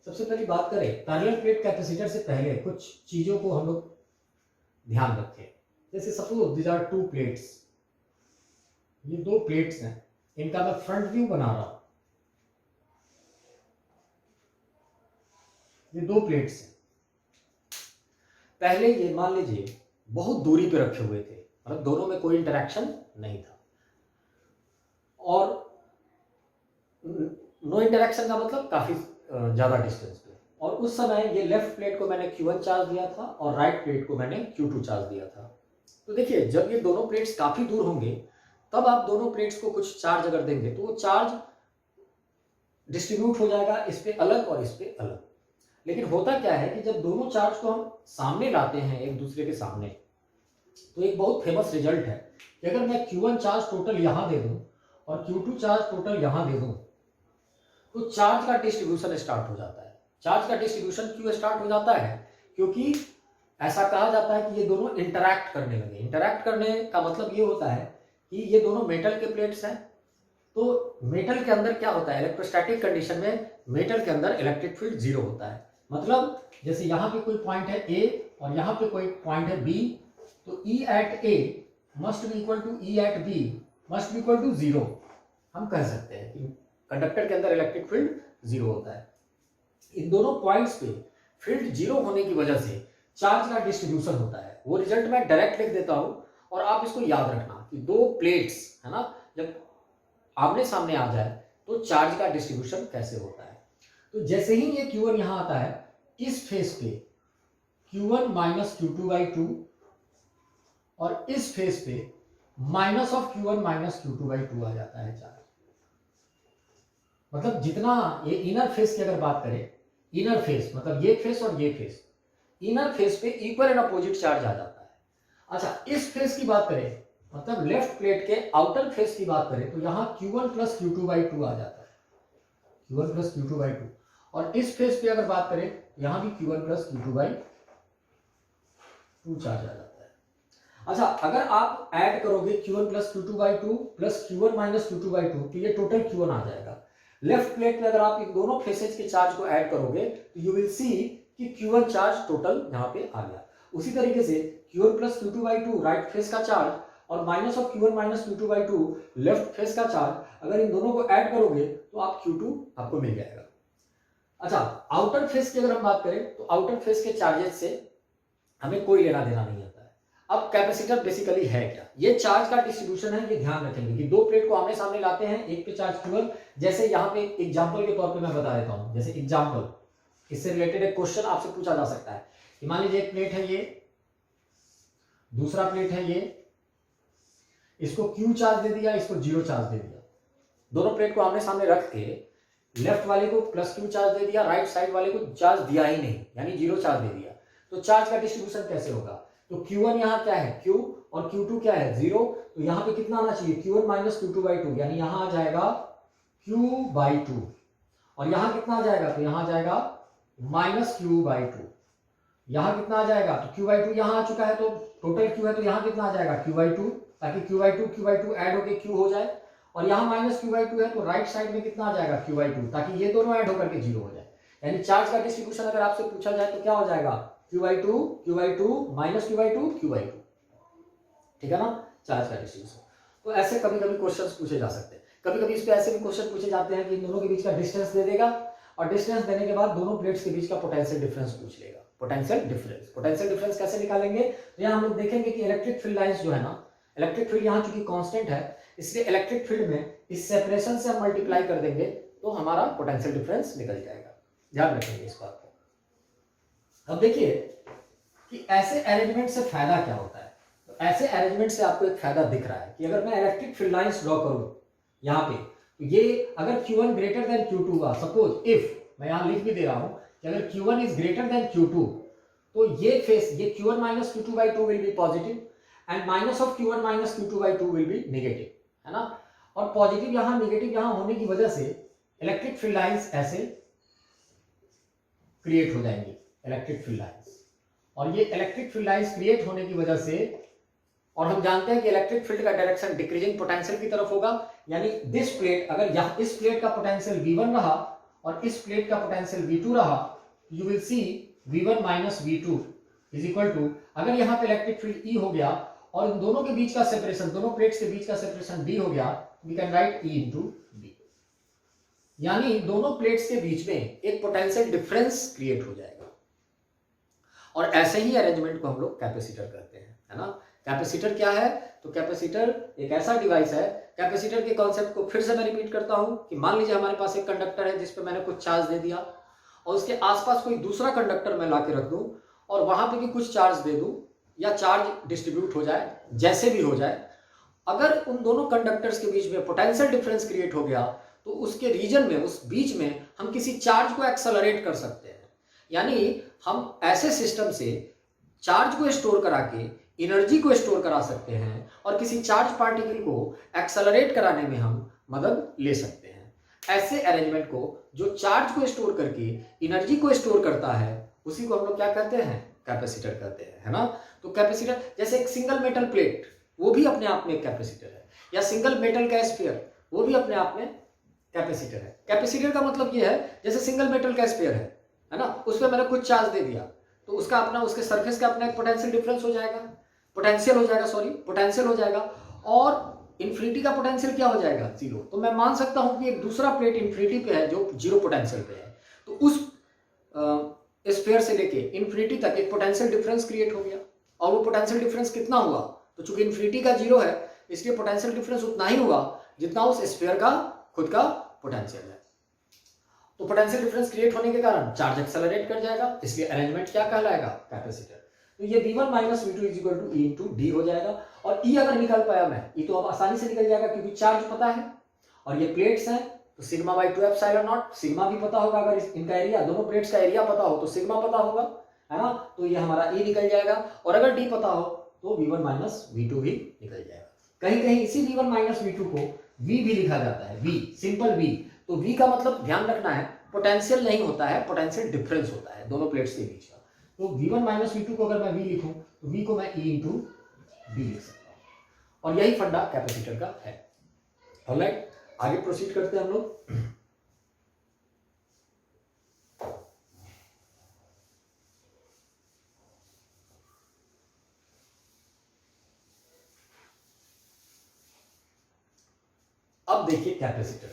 सबसे पहली बात करें पैरेलल प्लेट कैपेसिटर से पहले कुछ चीजों को हम लोग ध्यान रखें। जैसे suppose these are two plates, ये दो प्लेट्स हैं, इनका मैं फ्रंट व्यू बना रहा हूं। ये दो प्लेट्स हैं, पहले ये मान लीजिए बहुत दूरी पे रखे हुए थे, मतलब दोनों में कोई इंटरेक्शन नहीं था, और नो इंटरेक्शन का मतलब काफी ज्यादा डिस्टेंस पे। और उस समय ये लेफ्ट प्लेट को मैंने Q1 चार्ज दिया था और राइट प्लेट को मैंने Q2 चार्ज दिया था। तो देखिए जब ये दोनों प्लेट्स काफी दूर होंगे तब आप दोनों प्लेट्स को कुछ चार्ज अगर देंगे तो वो चार्ज डिस्ट्रीब्यूट हो जाएगा, इस पे अलग और इस पे अलग। लेकिन होता क्या है कि जब दोनों चार्ज को हम सामने लाते हैं एक दूसरे के सामने, तो एक बहुत फेमस रिजल्ट है कि अगर मैं Q1 चार्ज टोटल यहां दे दूं और Q2 चार्ज टोटल यहां दे दूं तो चार्ज का डिस्ट्रीब्यूशन स्टार्ट हो जाता है। चार्ज का डिस्ट्रीब्यूशन क्यों स्टार्ट हो जाता है, क्योंकि ऐसा कहा जाता है कि ये दोनों इंटरैक्ट करने लगे। इंटरैक्ट करने का मतलब ये होता है कि ये दोनों मेटल के प्लेट्स हैं, तो मेटल के अंदर क्या होता है, इलेक्ट्रोस्टैटिक कंडीशन में मेटल के अंदर इलेक्ट्रिक फील्ड 0 होता है। मतलब जैसे यहाँ पे कोई पॉइंट है A और यहाँ पे कोई पॉइंट है B, तो E at A must be equal to E at B must be equal to 0, हम कह सकते हैं कि कंडक्टर के अंदर इलेक्ट्रिक फील्ड 0 होता है। इन दोनों पॉइंट्स पे फील्ड 0 होने की वजह से चार्ज का डिस्ट्रीब्यूशन होता है। वो रिजल्ट मैं डायरेक्ट लिख देता हूं और आप इसको याद रखना कि दो प्लेट्स है ना, जब आमने सामने आ जाए तो चार्ज का डिस्ट्रीब्यूशन कैसे होता है। तो जैसे ही ये Q1 यहां आता है, इस फेस पे Q1 माइनस Q2/2 और इस फेस पे minus of Q1 minus Q2/2 आ जाता है चार्ज। मतलब जितना ये इनर फेस की अगर बात करें, इनर फेस मतलब ये फेस और ये फेस, इनर फेस पे इक्वल एंड अपोजिट चार्ज आ जाता है। अच्छा, इस फेस की बात करें, मतलब लेफ्ट प्लेट के आउटर फेस की बात करें, तो यहां Q1 प्लस Q2/2 आ जाता है, Q1 प्लस Q2/2। और इस फेस पे अगर बात करें, यहां भी Q1 प्लस Q2/2 चार्ज आ जाता है। अच्छा, अगर आप ऐड करोगे Q1 plus Q2/2 plus Q1 minus Q2/2 तो ये टोटल Q1 आ जाएगा। लेफ्ट प्लेट में अगर आप इन दोनों फेसेज के चार्ज को ऐड करोगे तो यू विल सी कि Q1 चार्ज टोटल यहाँ पे आ गया। उसी तरीके से Q1 plus Q2/2 right face का चार्ज और minus of Q1 minus Q2/2 left face का चार्ज, अगर इन दोनों को ऐड करोगे तो आप Q2 आपको मिल जाएगा। अच्छा, आउटर फेस की अगर हम बात करें तो आउटर फेस के चार्जेस से हमें कोई लेना देना नहीं आता है। अब कैपेसिटर बेसिकली है क्या? ये चार्ज का डिस्ट्रीब्यूशन है, ये ध्यान रखेंगे कि दो प्लेट को आमने सामने लाते हैं, एक पे चार्ज Q1, जैसे यहाँ पे एग्जांपल के तौर पे मैं बता देता हूँ। जैसे एग्जांपल, इससे रिलेटेड एक क्वेश्चन आपसे पूछा जा सकता है कि मान लीजिए एक प्लेट है ये, दूसरा प्लेट है ये, इसको Q चार्ज दे दिया, इसको 0 चार्ज दे दिया। दोनों प्लेट को आमने सामने रख के लेफ्ट वाले को प्लस Q चार्ज दे दिया, राइट साइड वाले को चार्ज दिया ही नहीं, यानी 0 चार्ज दे दिया। तो चार्ज का डिस्ट्रीब्यूशन कैसे होगा? तो Q1 यहाँ क्या है Q और Q2 क्या है 0, तो यहाँ पे कितना आना चाहिए Q1 माइनस Q2/2, यानी यहाँ आ जाएगा Q/2, और यहाँ कितना आ जाएगा, तो यहाँ आ जाएगा माइनस Q/2। यहाँ कितना आ जाएगा, तो Q/2 यहाँ आ चुका है, तो टोटल Q है, तो यहाँ कितना आ जाएगा Q/2, ताकि Q/2 ऐड होके Q हो जाए। और यहाँ माइनस Q/2 है, तो राइट साइड में कितना आ जाएगा Q/2, ताकि ये दोनों ऐड होकर के 0 हो जाए। यानी चार्ज का डिस्ट्रीब्यूशन अगर आपसे पूछा जाए तो क्या हो जाएगा Q/2 माइनस Q/2 ठीक है ना, चार्ज का डिस्ट्रीब्यूशन। तो ऐसे कभी कभी क्वेश्चंस पूछे जा सकते हैं। कभी कभी इस पे ऐसे भी क्वेश्चन पूछे जाते हैं कि इन दोनों के बीच का डिस्टेंस दे देगा और डिस्टेंस देने के बाद दोनों प्लेट्स के बीच का पोटेंशियल डिफरेंस पूछ लेगा। पोटेंशियल डिफरेंस कैसे निकालेंगे, तो यहाँ हम लोग देखेंगे कि इलेक्ट्रिक फील्ड लाइंस जो है ना, इलेक्ट्रिक फील्ड यहाँ चूंकि कांस्टेंट है, इसलिए इलेक्ट्रिक फील्ड में इस सेपरेशन से हम मल्टीप्लाई कर देंगे तो हमारा पोटेंशियल डिफरेंस निकल जाएगा। ध्यान रखेंगे इस बात को। अब देखिए कि ऐसे अरेंजमेंट से फायदा क्या होता है। तो ऐसे अरेंजमेंट से आपको एक फायदा दिख रहा है कि अगर मैं इलेक्ट्रिक फील्ड लाइंस ड्रॉ करूं यहाँ पे, तो ये अगर Q1 ग्रेटर देन Q2 हुआ, सपोज इफ मैं यहाँ लिख भी दे रहा हूं कि अगर Q1 is greater than Q2, तो ये फेस, ये Q1 minus Q2/2 will be positive and minus of Q1 minus Q2/2 will be negative, है ना। और पॉजिटिव यहाँ नेगेटिव यहाँ होने की वजह से इलेक्ट्रिक फील्ड लाइंस ऐसे क्रिएट हो जाएंगी, इलेक्ट्रिक फील्ड लाइंस। और ये इलेक्ट्रिक फील्ड लाइंस क्रिएट होने की वजह से, और हम जानते हैं कि इलेक्ट्रिक फील्ड का डायरेक्शन डिक्रीजिंग पोटेंशियल की तरफ होगा, यानी दिस प्लेट, अगर यहाँ इस प्लेट का पोटेंशियल V1 रहा और इस प्लेट का पोटेंशियल V2 रहा, you will see V1 minus V2 is equal to, अगर यहाँ पे इलेक्ट्रिक फील्ड E हो गया और इन दोनों के बीच का सेपरेशन, दोनों प्लेट्स के बीच का सेपरेशन D हो गया, we can write E into B, यानी दोनों प्लेट्स के बीच में एक पोटेंशियल डिफरेंस क्रिएट हो जाएगा। और ऐसे ही अरेंजमेंट को हम लोग कैपेसिटर कहते हैं, है ना। कैपेसिटर क्या है, तो कैपेसिटर एक ऐसा डिवाइस है, कैपेसिटर के कॉन्सेप्ट को फिर से मैं रिपीट करता हूं कि मान लीजिए हमारे पास एक कंडक्टर है जिस पे मैंने कुछ चार्ज दे दिया और उसके आसपास कोई दूसरा कंडक्टर मैं ला के रख दूं और वहां पे भी कुछ चार्ज दे दूं या चार्ज डिस्ट्रीब्यूट हो जाए, जैसे भी हो जाए, अगर उन दोनों कंडक्टर्स के बीच में पोटेंशियल डिफरेंस क्रिएट हो गया तो उसके रीजन में, उस बीच में हम किसी चार्ज को एक्सेलरेट कर सकते हैं। यानी हम ऐसे सिस्टम से चार्ज को स्टोर करा के एनर्जी को स्टोर करा सकते हैं और किसी चार्ज पार्टिकल को एक्सेलरेट कराने में हम मदद ले सकते हैं। ऐसे अरेंजमेंट को जो चार्ज को स्टोर करके एनर्जी को स्टोर करता है, उसी को हम लोग क्या कहते हैं, कैपेसिटर कहते हैं, है ना। तो कैपेसिटर, जैसे एक सिंगल मेटल प्लेट, वो भी अपने आप में एक कैपेसिटर है, या सिंगल मेटल का स्फीयर, वो भी अपने आप में कैपेसिटर है। कैपेसिटर का मतलब ये है, जैसे सिंगल मेटल का स्फीयर है ना, उस पर मैंने कुछ चार्ज दे दिया तो उसका अपना, उसके सरफेस का अपना एक पोटेंशियल डिफरेंस हो जाएगा। पोटेंशियल हो जाएगा, सॉरी पोटेंशियल हो जाएगा, और इन्फिनिटी का पोटेंशियल क्या हो जाएगा, जीरो। तो मैं मान सकता हूं कि एक दूसरा प्लेट इन्फिनिटी पे है जो जीरो पोटेंशियल पे है, तो उस स्फीयर से लेके इन्फिनिटी तक एक पोटेंशियल डिफरेंस क्रिएट हो गया। और वो पोटेंशियल डिफरेंस कितना हुआ, तो चूंकि इन्फिनिटी का जीरो है इसलिए पोटेंशियल डिफरेंस उतना ही हुआ जितना उस स्फीयर का खुद का पोटेंशियल है। तो पोटेंशियल डिफरेंस क्रिएट होने के कारण चार्ज एक्सेलरेट कर जाएगा, इसलिए अरेंजमेंट क्या कहलाएगा, कैपेसिटर। तो ये V1 minus V2 is equal to E into D हो जाएगा। और E अगर निकल पाया मैं, E तो अब आसानी से निकल जाएगा क्योंकि चार्ज पता है, और ये प्लेट्स हैं तो sigma by 2 epsilon not, sigma भी पता होगा, अगर इनका एरिया, दोनों प्लेट्स का एरिया पता हो तो सिग्मा पता होगा, है ना। तो ये हमारा E निकल जाएगा, और अगर D पता हो तो V1 माइनस V2 भी निकल जाएगा। कहीं कहीं इसी V1 माइनस V2 को V भी लिखा जाता है, V, सिंपल V। तो V का मतलब ध्यान रखना है, पोटेंशियल नहीं होता है, पोटेंशियल डिफरेंस होता है दोनों प्लेट्स के बीच का। तो V1 माइनस V2 को अगर मैं V लिखूं तो V को मैं E इंटू डी लिख सकता हूं, और यही फंडा कैपेसिटर का है। ऑलराइट, आगे प्रोसीड करते हैं हम लोग। अब देखिए कैपेसिटर,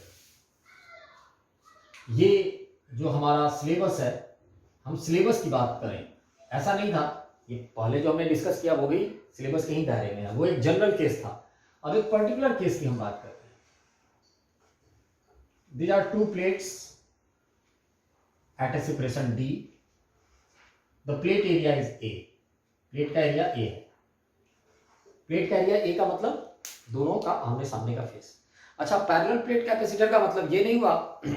ये जो हमारा सिलेबस है, हम सिलेबस की बात करें, ऐसा नहीं था, ये पहले जो हमने डिस्कस किया वो भी सिलेबस के ही दायरे में है, वो एक जनरल केस था। अब एक पर्टिकुलर केस की हम बात करते हैं। These are two plates at a separation D, the plate area is A, plate का एरिया A है। प्लेट का एरिया A का मतलब दोनों का आमने सामने का फेस। अच्छा, पैरेलल प्लेट कैपेसिटर का मतलब ये नहीं हुआ कि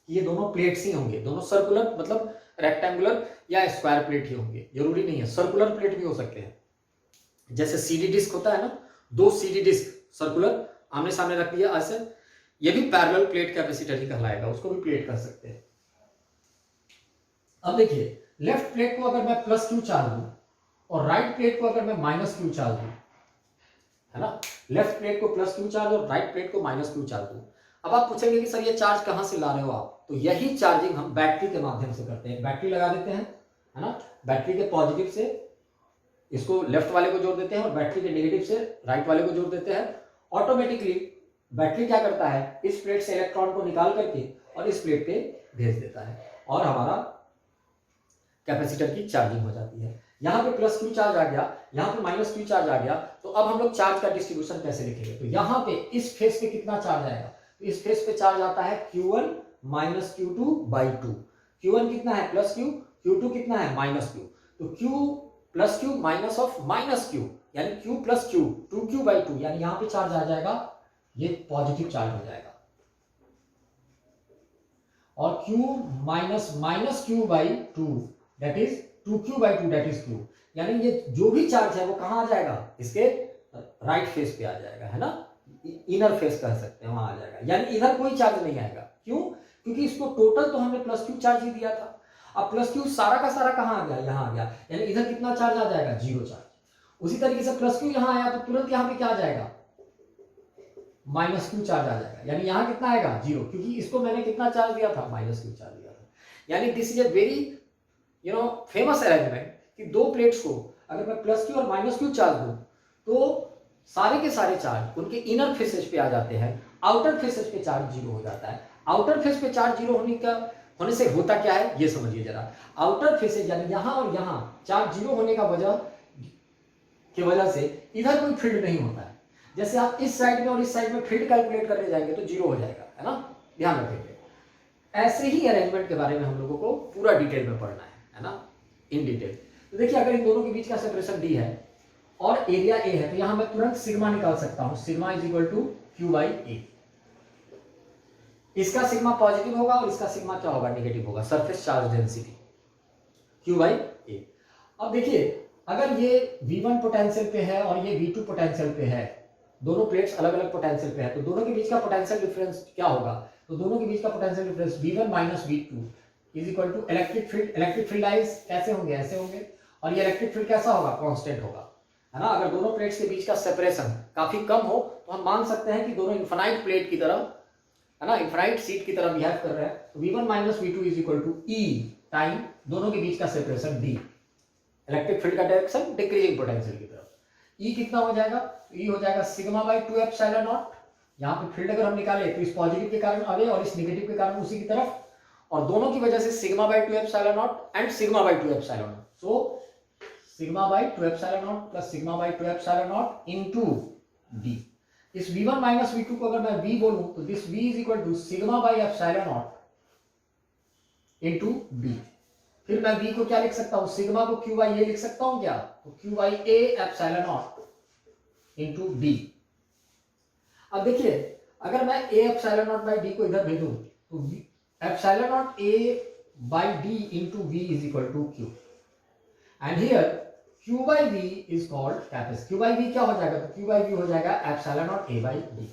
ये दोनों प्लेट्स ही होंगे, दोनों सर्कुलर मतलब रेक्टेंगुलर या स्क्वायर प्लेट ही होंगे, जरूरी नहीं है, सर्कुलर प्लेट भी हो सकते हैं। जैसे सीडी डिस्क होता है ना, दो सीडी डिस्क सर्कुलर आमने सामने रख दिया ऐसे, ये भी पैरेलल प्लेट कैपेसिटर ही कहलाएगा, उसको भी प्लेट कर सकते हैं। अब देखिए, लेफ्ट प्लेट को अगर मैं प्लस क्यू चार्ज दूं और राइट प्लेट को अगर मैं माइनस क्यू चार्ज दूं, है ना, लेफ्ट प्लेट को प्लस क्यू चार्ज और राइट प्लेट को माइनस क्यू चार्ज दूं। अब आप पूछेंगे कि सर ये चार्ज कहां से ला रहे हो आप, तो यही चार्जिंग हम बैटरी के माध्यम से करते हैं। बैटरी लगा देते हैं, है ना, बैटरी के पॉजिटिव से इसको लेफ्ट वाले को जोड़ देते हैं और बैटरी के नेगेटिव से राइट वाले को जोड़ देते हैं। ऑटोमेटिकली बैटरी क्या करता है, इस प्लेट से इलेक्ट्रॉन को निकाल करके और इस प्लेट पे भेज देता है, और हमारा कैपेसिटर की चार्जिंग हो जाती है। यहाँ पे प्लस क्यू चार्ज आ गया, यहाँ पे माइनस क्यू चार्ज आ गया, तो अब हम लोग चार्ज का डिस्ट्रीब्यूशन कैसे लिखेंगे, तो यहाँ पे इस फेस पे कितना चार्ज आएगा, तो इस फेस पे चार्ज आता है Q1 minus Q2 by 2। Q1 कितना है, प्लस Q, Q2 कितना है, माइनस Q, तो Q plus Q minus of minus Q, यानी Q plus Q, 2Q by 2, यानी यहाँ पे चार्ज आ जाएगा, ये पॉजिटिव चार्ज हो जाएगा। और Q minus minus Q by 2 that is 2Q by 2 that is Q, यानी ये जो भी चार्ज है वो कहां आ जाएगा, इसके राइट फेस पे आ जाएगा, है ना, इनर फेस कह सकते हैं, वहां आ जाएगा, यानी इधर कोई चार्ज नहीं आएगा। क्यों, क्योंकि इसको टोटल तो हमने प्लस क्यू चार्ज ही दिया था, अब प्लस क्यू सारा का सारा कहां आ गया, यहां आ गया, यानी इधर कितना चार्ज आ जाएगा, जीरो चार्ज। उसी तरीके से प्लस क्यू यहां आया तो तुरंत यहां पे क्या आ जाएगा, माइनस क्यू चार्ज आ जाएगा, यानी यहां कितना आएगा, जीरो, क्योंकि इसको मैंने कितना चार्ज दिया था, माइनस क्यू चार्ज दिया था। यानी this is a very famous arrangement कि दो प्लेट्स को अगर मैं प्लस क्यू और माइनस क्यू चार्ज दूं तो सारे के सारे चार्ज उनके इनर फेसेज पे आ जाते हैं, आउटर फेसेज पे चार्ज जीरो हो जाता है। आउटर फेस पे चार्ज जीरो होने से होता क्या है ये समझिए जरा। आउटर फेसेज यानी यहां और यहां चार्ज जीरो होने का वजह से इधर कोई फील्ड नहीं होता है। जैसे आप इस साइड में और इस साइड में फील्ड कैलकुलेट करने जाएंगे तो जीरो हो जाएगा, है ना, ध्यान रखेंगे। ऐसे ही अरेंजमेंट के बारे में हम लोगों को पूरा डिटेल में पढ़ना है ना, इन डिटेल। तो देखिए, अगर इन दोनों के बीच का सेपरेशन D है और एरिया A है, तो यहां मैं तुरंत सिग्मा निकाल सकता हूं, sigma is equal to Q by A। इसका सिग्मा पॉजिटिव होगा और इसका सिग्मा क्या होगा, नेगेटिव होगा, surface charge density Q by A। अब देखिए, अगर ये V1 पोटेंशियल पे है और ये V2 पोटेंशियल पे है, दोनों प्लेट्स अलग अलग पोटेंशियल पे है, तो दोनों के बीच का पोटेंशियल डिफरेंस क्या होगा, तो दोनों के बीच का potential difference V1 minus V2 is equal to electric field. Electric field lines कैसे होंगे, ऐसे होंगे, और ये इलेक्ट्रिक फील्ड कैसा होगा, कांस्टेंट होगा, है ना। अगर दोनों प्लेट्स के बीच का सेपरेशन काफी कम हो तो हम मान सकते हैं कि दोनों इनफाइनाइट प्लेट की तरह, है ना, इनफाइनाइट शीट की तरह बिहेव कर रहे हैं। तो V1 minus V2 is equal to E time दोनों के बीच का सेपरेशन D, इलेक्ट्रिक फील्ड का डायरेक्शन डिक्रीजिंग पोटेंशियल की तरफ। ई कितना हो जाएगा, ई हो जाएगा सिग्मा बाई 2 एप्सिलॉन नॉट। यहाँ पे फील्ड अगर हम निकाले तो इस पॉजिटिव के कारण अवे और इस नेगेटिव के कारण उसी की तरफ, और दोनों की वजह से sigma by 2 epsilon not and sigma by 2 epsilon not. So sigma by 2 epsilon naught plus sigma by 2 epsilon not into D. इस v1 माइनस v2 को अगर मैं v बोलूं तो this v is equal to sigma by epsilon not into D. फिर मैं v को क्या लिख सकता हूं, सिग्मा को q बाई a लिख सकता हूं क्या, तो q by a epsilon not into D. अब देखिए अगर मैं a epsilon not by D को इधर भेजूं तो epsilon not a by D into v is equal to q, and here q by v is called capacity. q by v क्या हो जाएगा, तो q by v हो जाएगा epsilon not a by d।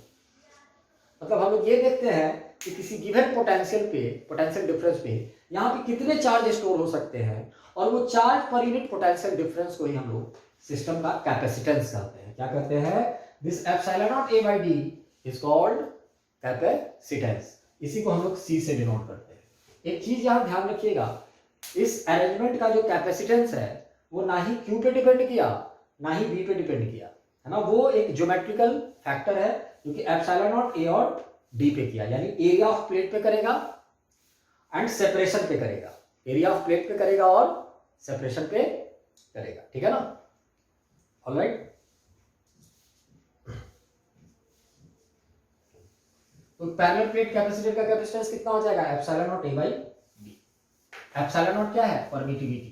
मतलब हम लोग ये देखते हैं कि किसी गिवन पोटेंशियल पे, पोटेंशियल डिफरेंस पे यहाँ पे कितने चार्ज स्टोर हो सकते हैं, और वो charge per unit potential difference को ही हम लोग सिस्टम का कैपेसिटेंस कहते हैं। क्या कहते हैं, this epsilon not a by d is called capacitance. इसी को हम लोग c से डिनोट करते हैं। एक चीज यहाँ ध्यान रखिएगा, इस अरेंजमेंट का जो कैपेसिटेंस है वो ना ही Q पे डिपेंड किया ना ही V पे डिपेंड किया, है ना। वो एक ज्योमेट्रिकल फैक्टर है जो कि एप्सिलॉन नॉट A और D पे किया, यानी एरिया ऑफ प्लेट पे करेगा एंड सेपरेशन पे करेगा। एरिया ऑफ प्लेट पे करेगा और सेपरेशन पे करेगा, ठीक है ना। ऑलराइट, तो पैरेलल प्लेट कैपेसिटर का कैपेसिटेंस कितना हो जाएगा, epsilon not A by D। Epsilon not क्या है, परमिटिविटी।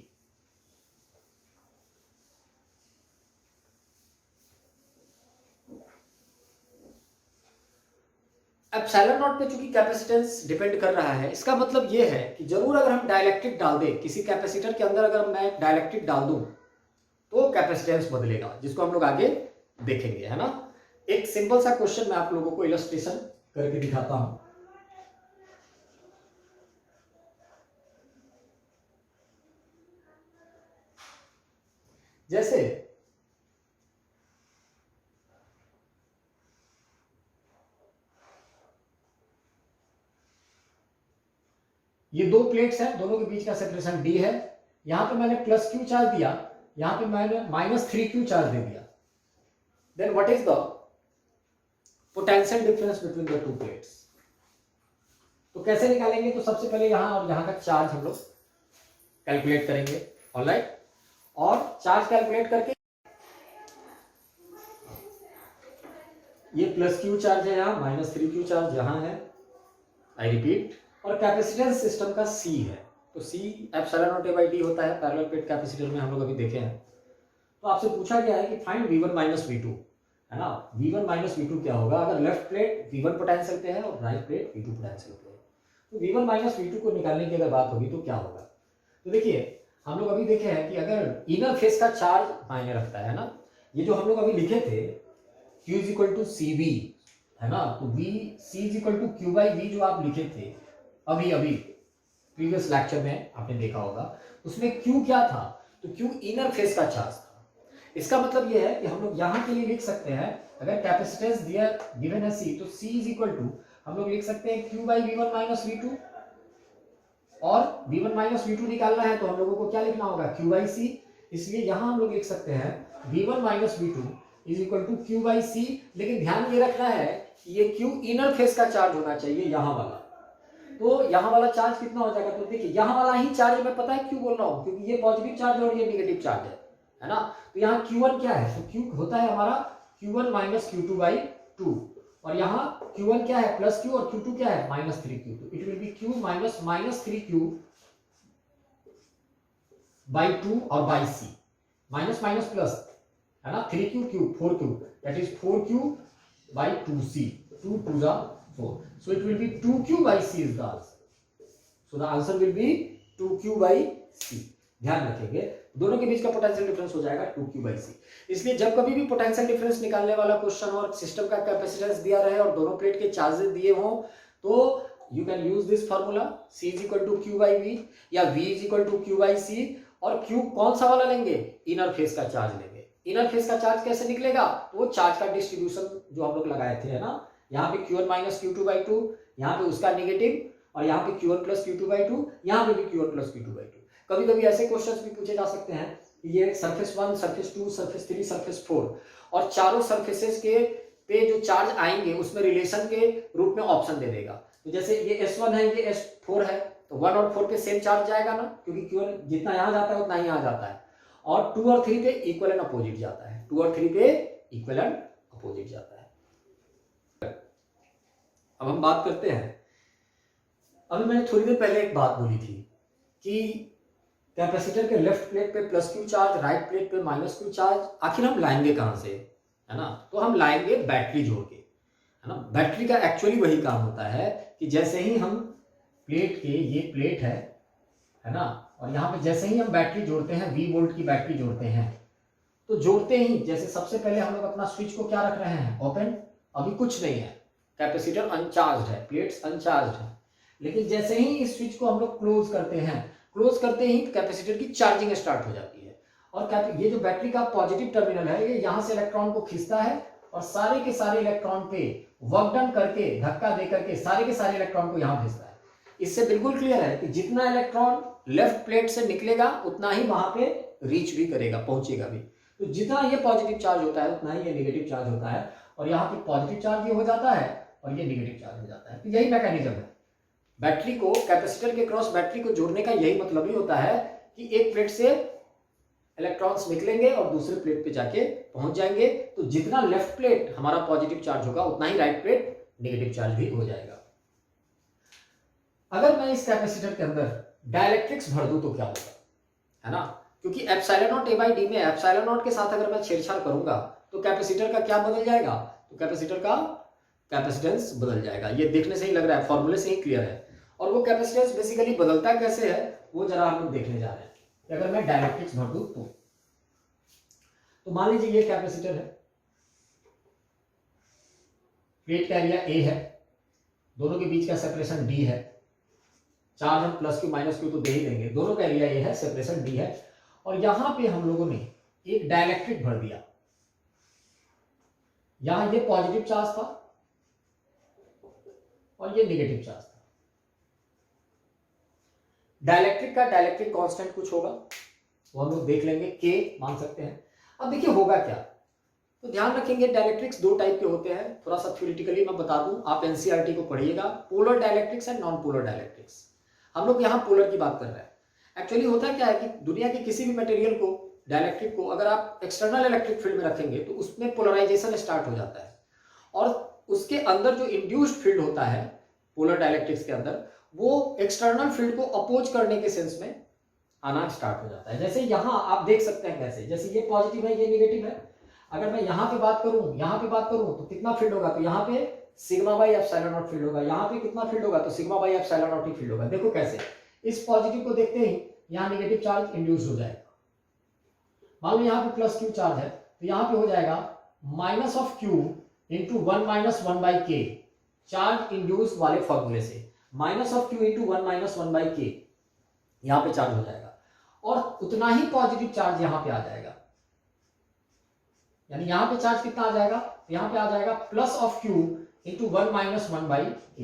एप्सिलॉन नॉट पे चूंकि कैपेसिटेंस डिपेंड कर रहा है, इसका मतलब ये है कि जरूर अगर हम डाइलेक्ट्रिक डाल दें किसी कैपेसिटर के अंदर, अगर मैं डाइलेक्ट्रिक डाल दूं तो कैपेसिटेंस बदलेगा, जिसको हम लोग आगे देखेंगे, है ना। एक सिंपल सा क्वेश्चन मैं आप लोगों को इलस्ट्रेशन करके दिखाता हूं। जैसे ये दो प्लेट्स हैं, दोनों के बीच का सेपरेशन d है। यहां पे मैंने प्लस q चार्ज दिया, यहां पे मैंने माइनस 3q चार्ज दे दिया। Then what is the potential difference between the two plates. तो कैसे निकालेंगे, तो सबसे पहले यहां और यहां का चार्ज हम लोग कैलकुलेट करेंगे, ऑलराइट। और चार्ज कैलकुलेट करके ये प्लस q चार्ज है यहाँ, माइनस 3q चार्ज यहाँ है, आई रिपीट। और कैपेसिटेंस सिस्टम का C है, तो C epsilon not A by D होता है पैरेलल प्लेट कैपेसिटर में, हम लोग अभी देखे हैं। तो आपसे पूछा गया है कि फाइंड V1 माइनस V2, है ना। V1 माइनस V2 क्या होगा, अगर लेफ्ट प्लेट V1 पोटेंशियल पे है और राइट प्लेट V2 पोटेंशियल पे है, तो V1 माइनस V2 को निकालने की अगर बात होगी तो क्या होगा। तो देखिए हम लोग अभी देखे हैं कि अगर इनर फेस का चार्ज मायने रखता है ना, ये जो हम लोग अभी लिखे थे Q is equal to CV, है ना, तो C is equal to Q by V जो आप लिखे थे अभी प्रीवियस लेक्चर में आपने देखा होगा, उसमें Q क्या था, तो Q इनर फेस का चार्ज था। इसका मतलब यह है कि हम लोग यहां के लिए लिख सकते हैं, अगर कैपेसिटेंस दिया गिवन है C, तो C इज इक्वल टू हम लोग लिख सकते हैं Q by V1 minus V2, और V1 माइनस V2 निकालना है तो हम लोगों को क्या लिखना होगा, Q बाई C। इसलिए यहां हम लोग लिख सकते हैं V1 minus V2 is equal to Q by C। लेकिन ध्यान ये रखना है कि ये Q इनर फेस का चार्ज होना चाहिए, यहां वाला। तो यहाँ वाला चार्ज कितना हो जाएगा, तो देखिए यहाँ वाला ही चार्ज मैं पता है क्यों बोल रहा हूँ, क्योंकि ये पॉजिटिव चार्ज है और ये नेगेटिव चार्ज है ना। तो यहाँ Q1 क्या है, तो Q होता है हमारा Q1 माइनस Q2 बाई 2, और यहाँ Q1 क्या है, प्लस Q, और Q2 क्या है, माइनस 3Q। तो it will B Q minus 3Q by 2 और by C, minus minus plus, है ना, 3Q Q 4Q, that is 4Q by 2C, 2 2 जा 4. So it will be 2Q by C is the answer. So the answer will be 2Q by C. ध्यान रखेंगे दोनों के बीच का potential difference हो जाएगा 2Q by C। इसलिए जब कभी भी पोटेंशियल डिफरेंस निकालने वाला क्वेश्चन और सिस्टम का कैपेसिटेंस दिया रहे और दोनों प्लेट के चार्जेस दिए हों, तो you can use this formula C is equal to Q by V या V is equal to Q by C। और Q कौन सा वाला लेंगे, इनर फेस का चार्ज लेंगे। इनर फेस का चार्ज कैसे निकलेगा, तो वो चार्ज का डिस्ट्रीब्यूशन जो हम लोग लगाए थे, है ना, यहाँ पे Q1 माइनस Q2 बाई 2, यहाँ पे उसका नेगेटिव, और यहाँ पे Q1 प्लस Q2 बाई 2, यहाँ पे भी Q1 प्लस Q2 बाई 2। कभी कभी ऐसे क्वेश्चंस भी पूछे जा सकते हैं ये सरफेस 1, सरफेस 2, सरफेस 3, सरफेस 4, और चारों सरफेसेस के पे जो चार्ज आएंगे उसमें रिलेशन के रूप में ऑप्शन दे देगा। तो जैसे ये S1 है, ये S4 है, तो 1 और 4 पे सेम चार्ज जाएगा ना, क्योंकि Q1 जितना यहाँ जाता है उतना ही यहाँ जाता है, और 2 और 3 पे इक्वल एंड अपोजिट जाता है, 2 और 3 पे इक्वल एंड अपोजिट जाता है। अब हम बात करते हैं, अभी मैंने थोड़ी देर पहले एक बात बोली थी कि कैपेसिटर के लेफ्ट प्लेट पे plus Q charge, right plate पे माइनस क्यू चार्ज, आखिर हम लाएंगे कहां से, है ना? तो हम लाएंगे बैटरी जोड़ के, है ना? बैटरी का एक्चुअली वही काम होता है कि जैसे ही हम प्लेट के, ये प्लेट है ना, और यहाँ पे जैसे ही हम बैटरी जोड़ते हैं, V वोल्ट की बैटरी जोड़ते हैं, तो जोड़ते ही जैसे सबसे पहले हम लोग अपना स्विच को क्या रख रहे हैं, ओपन, अभी कुछ नहीं है, कैपेसिटर अनचार्ज है, प्लेट्स अनचार्ज है, लेकिन जैसे ही इस स्विच को हम लोग क्लोज करते हैं, क्लोज करते ही कैपेसिटर की चार्जिंग स्टार्ट हो जाती है, और ये जो बैटरी का पॉजिटिव टर्मिनल है, ये यहाँ से इलेक्ट्रॉन को खींचता है और सारे के सारे इलेक्ट्रॉन पे वर्क डन करके, धक्का दे करके सारे के सारे इलेक्ट्रॉन को यहाँ भेजता है। इससे बिल्कुल क्लियर है कि जितना इलेक्ट्रॉन लेफ्ट प्लेट से निकलेगा उतना ही वहां पे रीच भी करेगा, पहुंचेगा भी। तो जितना ये पॉजिटिव चार्ज होता है उतना ही ये नेगेटिव चार्ज होता है, और यहाँ पे पॉजिटिव चार्ज ये हो जाता है और ये नेगेटिव चार्ज हो जाता है। तो यही मैकेनिज्म है, बैटरी को, कैपेसिटर के क्रॉस बैटरी को जोड़ने का यही मतलब ही होता है कि एक प्लेट से इलेक्ट्रॉन्स निकलेंगे और दूसरे प्लेट पे जाके पहुंच जाएंगे। तो जितना लेफ्ट प्लेट हमारा पॉजिटिव चार्ज होगा उतना ही राइट प्लेट नेगेटिव चार्ज भी हो जाएगा। अगर मैं इस कैपेसिटर के अंदर डाइलेक्ट्रिक्स भर दूं तो क्या होगा, है ना? क्योंकि epsilon not a by D में एप्सिलॉन नॉट के साथ अगर मैं छेड़छाड़ करूंगा तो कैपेसिटर का क्या बदल जाएगा, तो कैपेसिटर का कैपेसिटेंस बदल जाएगा। ये देखने से ही लग रहा है, फॉर्मूले से ही क्लियर है। और वो कैपेसिटेंस बेसिकली बदलता कैसे है वो जरा हम लोग देखने जा रहे हैं। अगर मैं डाइलेक्ट्रिक्स भर दूं तो मान लीजिए ये कैपेसिटर है, प्लेट का एरिया ए है, दोनों के बीच का सेपरेशन डी है, चार्ज हम प्लस क्यू माइनस क्यू तो दे ही देंगे, दोनों का एरिया ए है, सेपरेशन डी है, और यहां पे हम लोगों ने एक डाइलेक्ट्रिक भर दिया। यहां ये पॉजिटिव चार्ज था और ये नेगेटिव चार्ज था। डाइलेक्ट्रिक का डाइलेक्ट्रिक कांस्टेंट कुछ होगा, वो हम लोग देख लेंगे, के मान सकते हैं। अब देखिए होगा क्या, तो ध्यान रखेंगे डाइलेक्ट्रिक्स दो टाइप के होते हैं, थोड़ा सा थ्योरेटिकली मैं बता दूं, आप एनसीईआरटी को पढ़िएगा, polar dielectrics and non polar dielectrics. हम लोग यहाँ पोलर की बात कर रहे हैं। एक्चुअली होता क्या है कि दुनिया के किसी भी मटेरियल को, डाइलेक्ट्रिक को अगर आप एक्सटर्नल इलेक्ट्रिक फील्ड में रखेंगे तो उसमें पोलराइजेशन स्टार्ट हो जाता है, और उसके अंदर जो इंड्यूस्ड फील्ड होता है पोलर डाइलेक्ट्रिक्स के अंदर, वो एक्सटर्नल फील्ड को अपोज करने के सेंस में आना स्टार्ट हो जाता है। जैसे यहाँ आप देख सकते हैं कैसे, जैसे ये पॉजिटिव है, ये नेगेटिव है। अगर मैं यहाँ पे बात करूं, यहाँ पे बात करूं तो कितना फील्ड होगा, तो यहाँ पे sigma by epsilon not field होगा, यहाँ पे कितना फील्ड होगा, तो sigma by epsilon not he field होगा। देखो कैसे, इस पॉजिटिव को देखते ही यहाँ नेगेटिव चार्ज इंड्यूस हो जाएगा। मान लो यहाँ पे प्लस क्यू चार्ज है, तो यहाँ पे हो जाएगा minus of Q into 1 minus 1 by के, चार्ज इंड्यूस वाले फॉर्मूले से minus of Q into 1 minus 1 by के यहाँ पे चार्ज हो जाएगा, और उतना ही पॉजिटिव चार्ज यहाँ पे आ जाएगा। यानी यहाँ पे चार्ज कितना आ जाएगा, तो यहाँ पे आ जाएगा plus of Q into 1 minus 1 by के,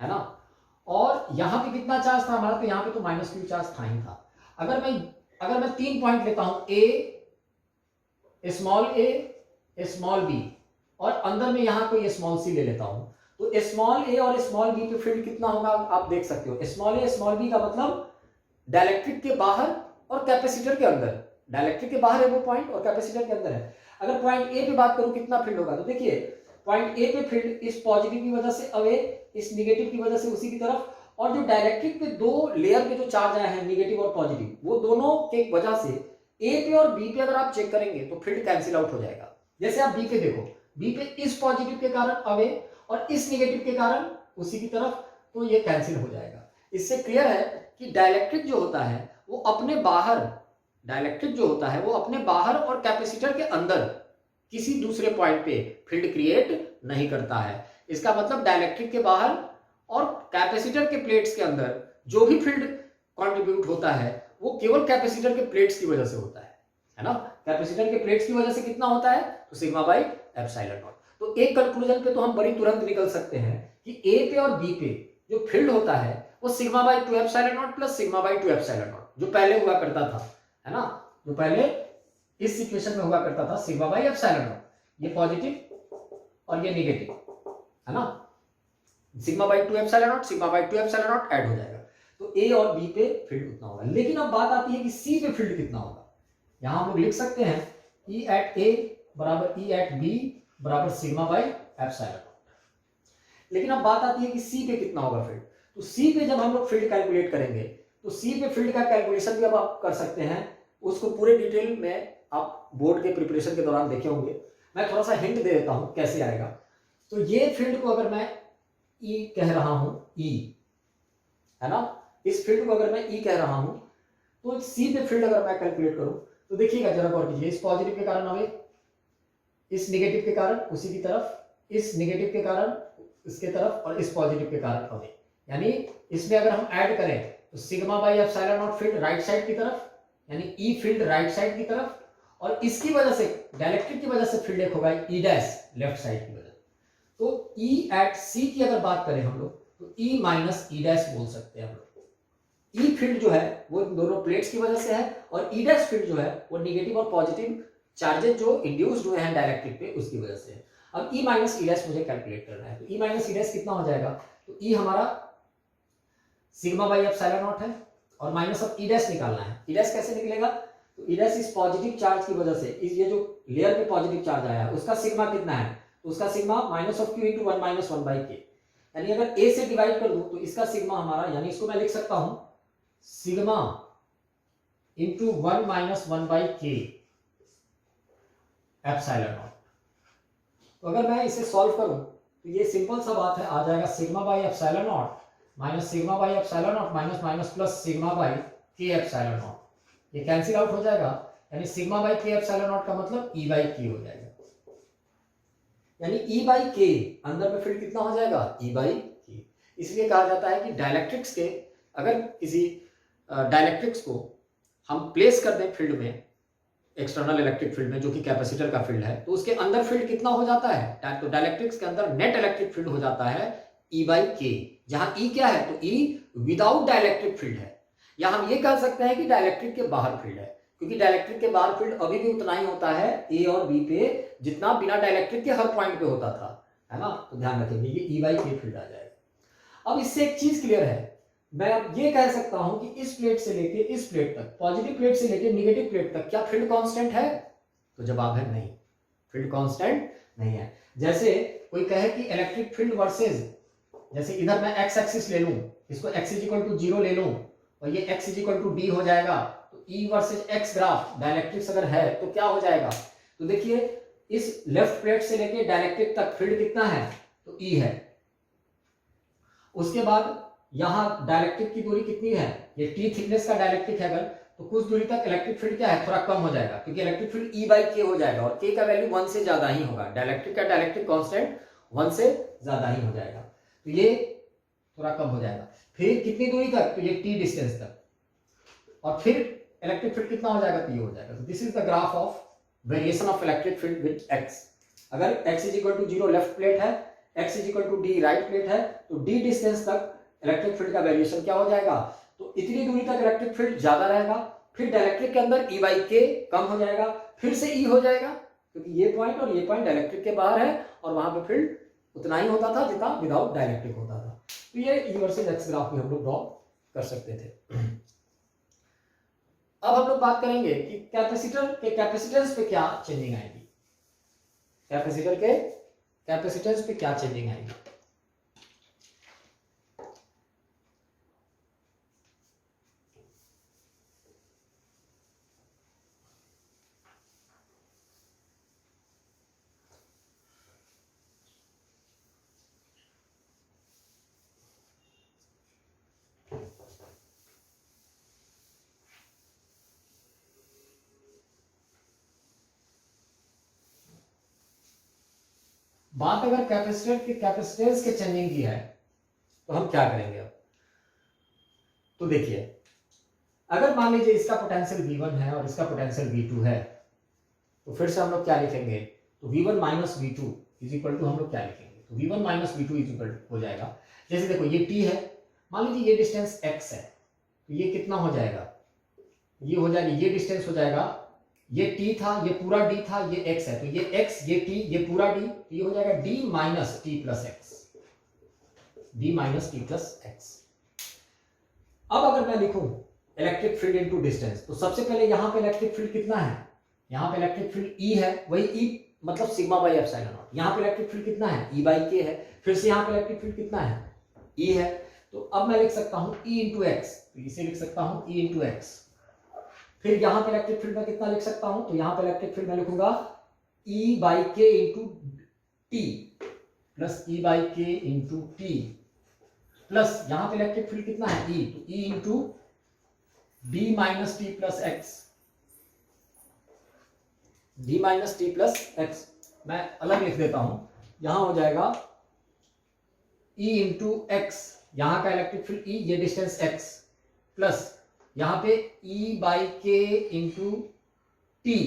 है ना? और यहाँ पे कितना चार्ज था हमारा, तो यहाँ पे तो माइनस क्यू चार्ज था ही था। अगर मैं 3 पॉइंट लेता हूं, ए स्मॉल बी, और अंदर में यहाँ कोई स्मॉल सी ले लेता हूं, तो स्मॉल ए और स्मॉल बी पे फील्ड कितना होगा आप देख सकते हो। स्मॉल ए स्मॉल बी का मतलब डाइलेक्ट्रिक के बाहर और कैपेसिटर के अंदर, डाइलेक्ट्रिक के बाहर है वो पॉइंट और कैपेसिटर के अंदर है। अगर पॉइंट ए पे बात करूं कितना फील्ड होगा, तो देखिए पॉइंट ए पे फील्ड इस पॉजिटिव की वजह से अवे, इस नेगेटिव की वजह से उसी की तरफ, और जो डाइलेक्ट्रिक पे दो लेयर पे जो चार्ज आए हैं नेगेटिव और पॉजिटिव, वो दोनों के वजह से ए पे और बी पे अगर आप चेक करेंगे तो फील्ड कैंसिल आउट हो जाएगा। जैसे आप बी पे देखो, बी पे इस पॉजिटिव के कारण अवे और इस नेगेटिव के कारण उसी की तरफ, तो ये कैंसिल हो जाएगा। इससे क्लियर है कि डाइलेक्ट्रिक जो होता है वो अपने बाहर, डाइलेक्ट्रिक जो होता है वो अपने बाहर और कैपेसिटर के अंदर किसी दूसरे पॉइंट पे फील्ड क्रिएट नहीं करता है। इसका मतलब डाइलेक्ट्रिक के बाहर और कैपेसिटर के प्लेट्स के अंदर जो भी फील्ड कंट्रीब्यूट होता है वो केवल कैपेसिटर के प्लेट्स की वजह से होता है ना? कैपेसिटर के प्लेट्स की वजह से कितना होता है, तो सिग्मा बाई एप्सिलॉन नॉट। तो एक कंक्लूजन पे तो हम बड़ी तुरंत निकल सकते हैं कि ए पे और बी पे जो फील्ड होता है वो sigma by 2 epsilon naught plus sigma by 2 epsilon not, जो पहले हुआ करता था, है ना। जो पहले इस सिचुएशन में हुआ करता था सिग्मा बाई एप्सिलॉन नॉट, ये पॉजिटिव और ये नेगेटिव, है ना। Sigma by 2 epsilon not, sigma by 2 epsilon not add हो जाएगा, तो ए और बी पे फील्ड उतना होगा। लेकिन अब बात आती है कि सी पे फील्ड कितना होगा। यहां हम लोग लिख सकते हैं ई एट ए बराबर ई एट बी बराबर सिग्मा बाई एप्सिलॉन नॉट। लेकिन अब बात आती है कि सी पे कितना होगा फील्ड। तो सी पे जब हम लोग फील्ड कैलकुलेट करेंगे तो सी पे फील्ड का कैलकुलेशन भी अब आप कर सकते हैं, उसको पूरे डिटेल में आप बोर्ड के प्रिपरेशन के दौरान देखे होंगे। मैं थोड़ा सा हिंट दे देता हूं कैसे आएगा। तो ये फील्ड को अगर मैं ई कह रहा हूं, ई, है ना, इस फील्ड को अगर मैं ई कह रहा हूं तो सी पे फील्ड अगर मैं कैलकुलेट करूं तो देखिएगा जरा गौर कीजिए, इस पॉजिटिव के कारण हमें, इस नेगेटिव के कारण उसी की तरफ, इस नेगेटिव के कारण इसके तरफ और इस पॉजिटिव के कारण हमें, यानी इसमें अगर हम ऐड करें तो sigma by epsilon not field right side की तरफ, यानी ई फील्ड राइट साइड की तरफ, और इसकी वजह से डायलेक्ट्रिक की वजह से फील्ड एक होगा ई डैश लेफ्ट साइड की वजह। तो ई एट सी की अगर बात करें हम लोग तो ई माइनस ई डैश बोल सकते हैं हम लोग। ई फील्ड जो है वो दोनों प्लेट्स की वजह से है और ई डैश फील्ड जो है वो नेगेटिव और पॉजिटिव चार्जेस जो इंड्यूस्ड हुए हैं डायलेक्ट्रिक पे उसकी वजह से है। अब ई माइनस ई डैश मुझे कैलकुलेट करना है, तो ई माइनस ई डैश कितना हो जाएगा, तो ई हमारा सिग्मा बाई एप्सिलॉन नॉट है और माइनस अब ई डैश निकालना है। ई डैश कैसे निकलेगा, तो ई डैश इस पॉजिटिव चार्ज की वजह से, इस ये जो लेयर पे पॉजिटिव चार्ज आया है उसका सिग्मा कितना है, तो उसका sigma minus of Q into 1 minus 1 by के, यानी अगर ए से डिवाइड कर दूं तो इसका सिग्मा हमारा, यानी इसको मैं लिख सकता हूं सिग्मा इंटू 1 माइनस 1 बाई के एप्सिलॉन नॉट। तो अगर मैं इसे सॉल्व करूं तो ये सिंपल सा बात है, आ जाएगा sigma by epsilon not minus sigma by epsilon not minus minus plus sigma by के एप्सिलॉन नॉट। ये कैंसिल आउट हो जाएगा, यानी सिग्मा बाई के एप्सिलॉन नॉट का मतलब ई बाई के हो जाएगा, यानी ई बाई के अंदर में फील्ड कितना हो जाएगा, ई बाई के। इसलिए कहा जाता है कि डायलेक्ट्रिक्स के, अगर किसी डायलेक्ट्रिक्स को हम प्लेस कर दें फील्ड में, एक्सटर्नल इलेक्ट्रिक फील्ड में जो कि कैपेसिटर का फील्ड है, तो उसके अंदर फील्ड कितना हो जाता है, तो डायलेक्ट्रिक्स के अंदर नेट इलेक्ट्रिक फील्ड हो जाता है ई बाई के, जहां ई क्या है, तो ई विदाउट डायलेक्ट्रिक फील्ड है, या हम ये कह सकते हैं कि डायलेक्ट्रिक के बाहर फील्ड है, क्योंकि डायलेक्ट्रिक के बाहर फील्ड अभी भी उतना ही होता है ए और बी पे जितना बिना डायलेक्ट्रिक के हर पॉइंट पे होता था, है ना। तो ध्यान रखेंगे ये ई बाई के फील्ड आ जाएगा। अब इससे एक चीज क्लियर है, मैं अब ये कह सकता हूं कि इस प्लेट से लेके इस प्लेट तक, पॉजिटिव प्लेट से लेके नेगेटिव प्लेट तक क्या फील्ड कांस्टेंट है, तो जवाब है नहीं, फील्ड कांस्टेंट नहीं है। जैसे कोई कहे कि इलेक्ट्रिक फील्ड वर्सेस, जैसे इधर मैं एक्स एक्सिस ले लूं, इसको x इक्वल टू 0 ले लूं और ये x इक्वल टू d हो जाएगा, तो E versus x graph dielectrics अगर है तो क्या हो जाएगा, तो देखिए इस लेफ्ट प्लेट से लेके डायलेक्ट्रिक तक फील्ड कितना है, तो E है। उसके बाद यहां डायलेक्ट्रिक की दूरी कितनी है, ये t थिकनेस का डायलेक्ट्रिक है, अगर तो कुछ दूरी तक इलेक्ट्रिक फील्ड क्या है, थोड़ा कम हो जाएगा, क्योंकि इलेक्ट्रिक फील्ड E बाई के हो जाएगा और k का वैल्यू 1 से ज्यादा ही होगा, डायलेक्ट्रिक का डायलेक्ट्रिक कांस्टेंट 1 से ज्यादा ही हो जाएगा, तो ये थोड़ा कम हो जाएगा। फिर कितनी दूरी तक, तो ये t डिस्टेंस तक, और फिर इलेक्ट्रिक फील्ड कितना हो जाएगा, तो ये हो जाएगा। तो this is the graph of variation of electric field with x। अगर x is equal to 0 left plate है, x is equal to d right plate है, तो d डिस्टेंस तक इलेक्ट्रिक फील्ड का वेरिएशन क्या हो जाएगा, तो इतनी दूरी तक इलेक्ट्रिक फील्ड ज्यादा रहेगा, फिर डायलेक्ट्रिक के अंदर E बाई के कम हो जाएगा, फिर से E हो जाएगा, क्योंकि ये पॉइंट और ये पॉइंट डायलेक्ट्रिक के बाहर है और वहां पे फील्ड उतना ही होता था जितना विदाउट डायलेक्ट्रिक होता था। तो ये E वर्सेस x ग्राफ भी हम लोग ड्रॉ कर सकते थे। अब हम लोग बात करेंगे कि कैपेसिटर के कैपेसिटेंस पे क्या चेंजिंग आएगी, कैपेसिटर के कैपेसिटेंस पे क्या चेंजिंग आएगी। बात अगर कैपेसिटर के कैपेसिटेंस के चेंजिंग की है तो हम क्या करेंगे अब, तो देखिए अगर मान लीजिए इसका पोटेंशियल V1 है और इसका पोटेंशियल V2 है, तो फिर से हम लोग क्या लिखेंगे, तो V1 minus V2 is equal to हम लोग क्या लिखेंगे, तो V1 minus V2 is equal हो जाएगा। जैसे देखो ये T है, मान लीजिए ये डिस्टेंस x है, तो ये कितना हो जाएगा, ये हो जाएगा, ये डिस्टेंस हो जाएगा, ये t था, ये पूरा d था, ये x है, तो ये x, ये t, ये पूरा d, तो ये हो जाएगा d minus T plus x, d minus T plus x. अब अगर मैं लिखूं इलेक्ट्रिक फील्ड इनटू डिस्टेंस, तो सबसे पहले यहां पे इलेक्ट्रिक फील्ड कितना है, यहां पे इलेक्ट्रिक फील्ड E है, वही E मतलब सिग्मा बाई एप्सिलॉन नॉट। यहां पे इलेक्ट्रिक फील्ड कितना है, E बाई k है, फिर से यहां पे इलेक्ट्रिक फील्ड कितना है, E है। तो अब मैं लिख सकता हूं E इंटू एक्स, तो इसे लिख सकता हूं E इंटू एक्स। फिर यहां पे इलेक्ट्रिक फील्ड में कितना लिख सकता हूं, तो यहां पे इलेक्ट्रिक फील्ड में लिखूंगा E बाई के into T plus E by के इंटू टी, प्लस यहां पे इलेक्ट्रिक फील्ड कितना है E, तो E into D minus T plus x, D minus T plus x. मैं अलग लिख देता हूं, यहां हो जाएगा E इंटू एक्स, यहां का इलेक्ट्रिक फील्ड E, ये डिस्टेंस x, प्लस यहां पे E बाई के इंटू टी,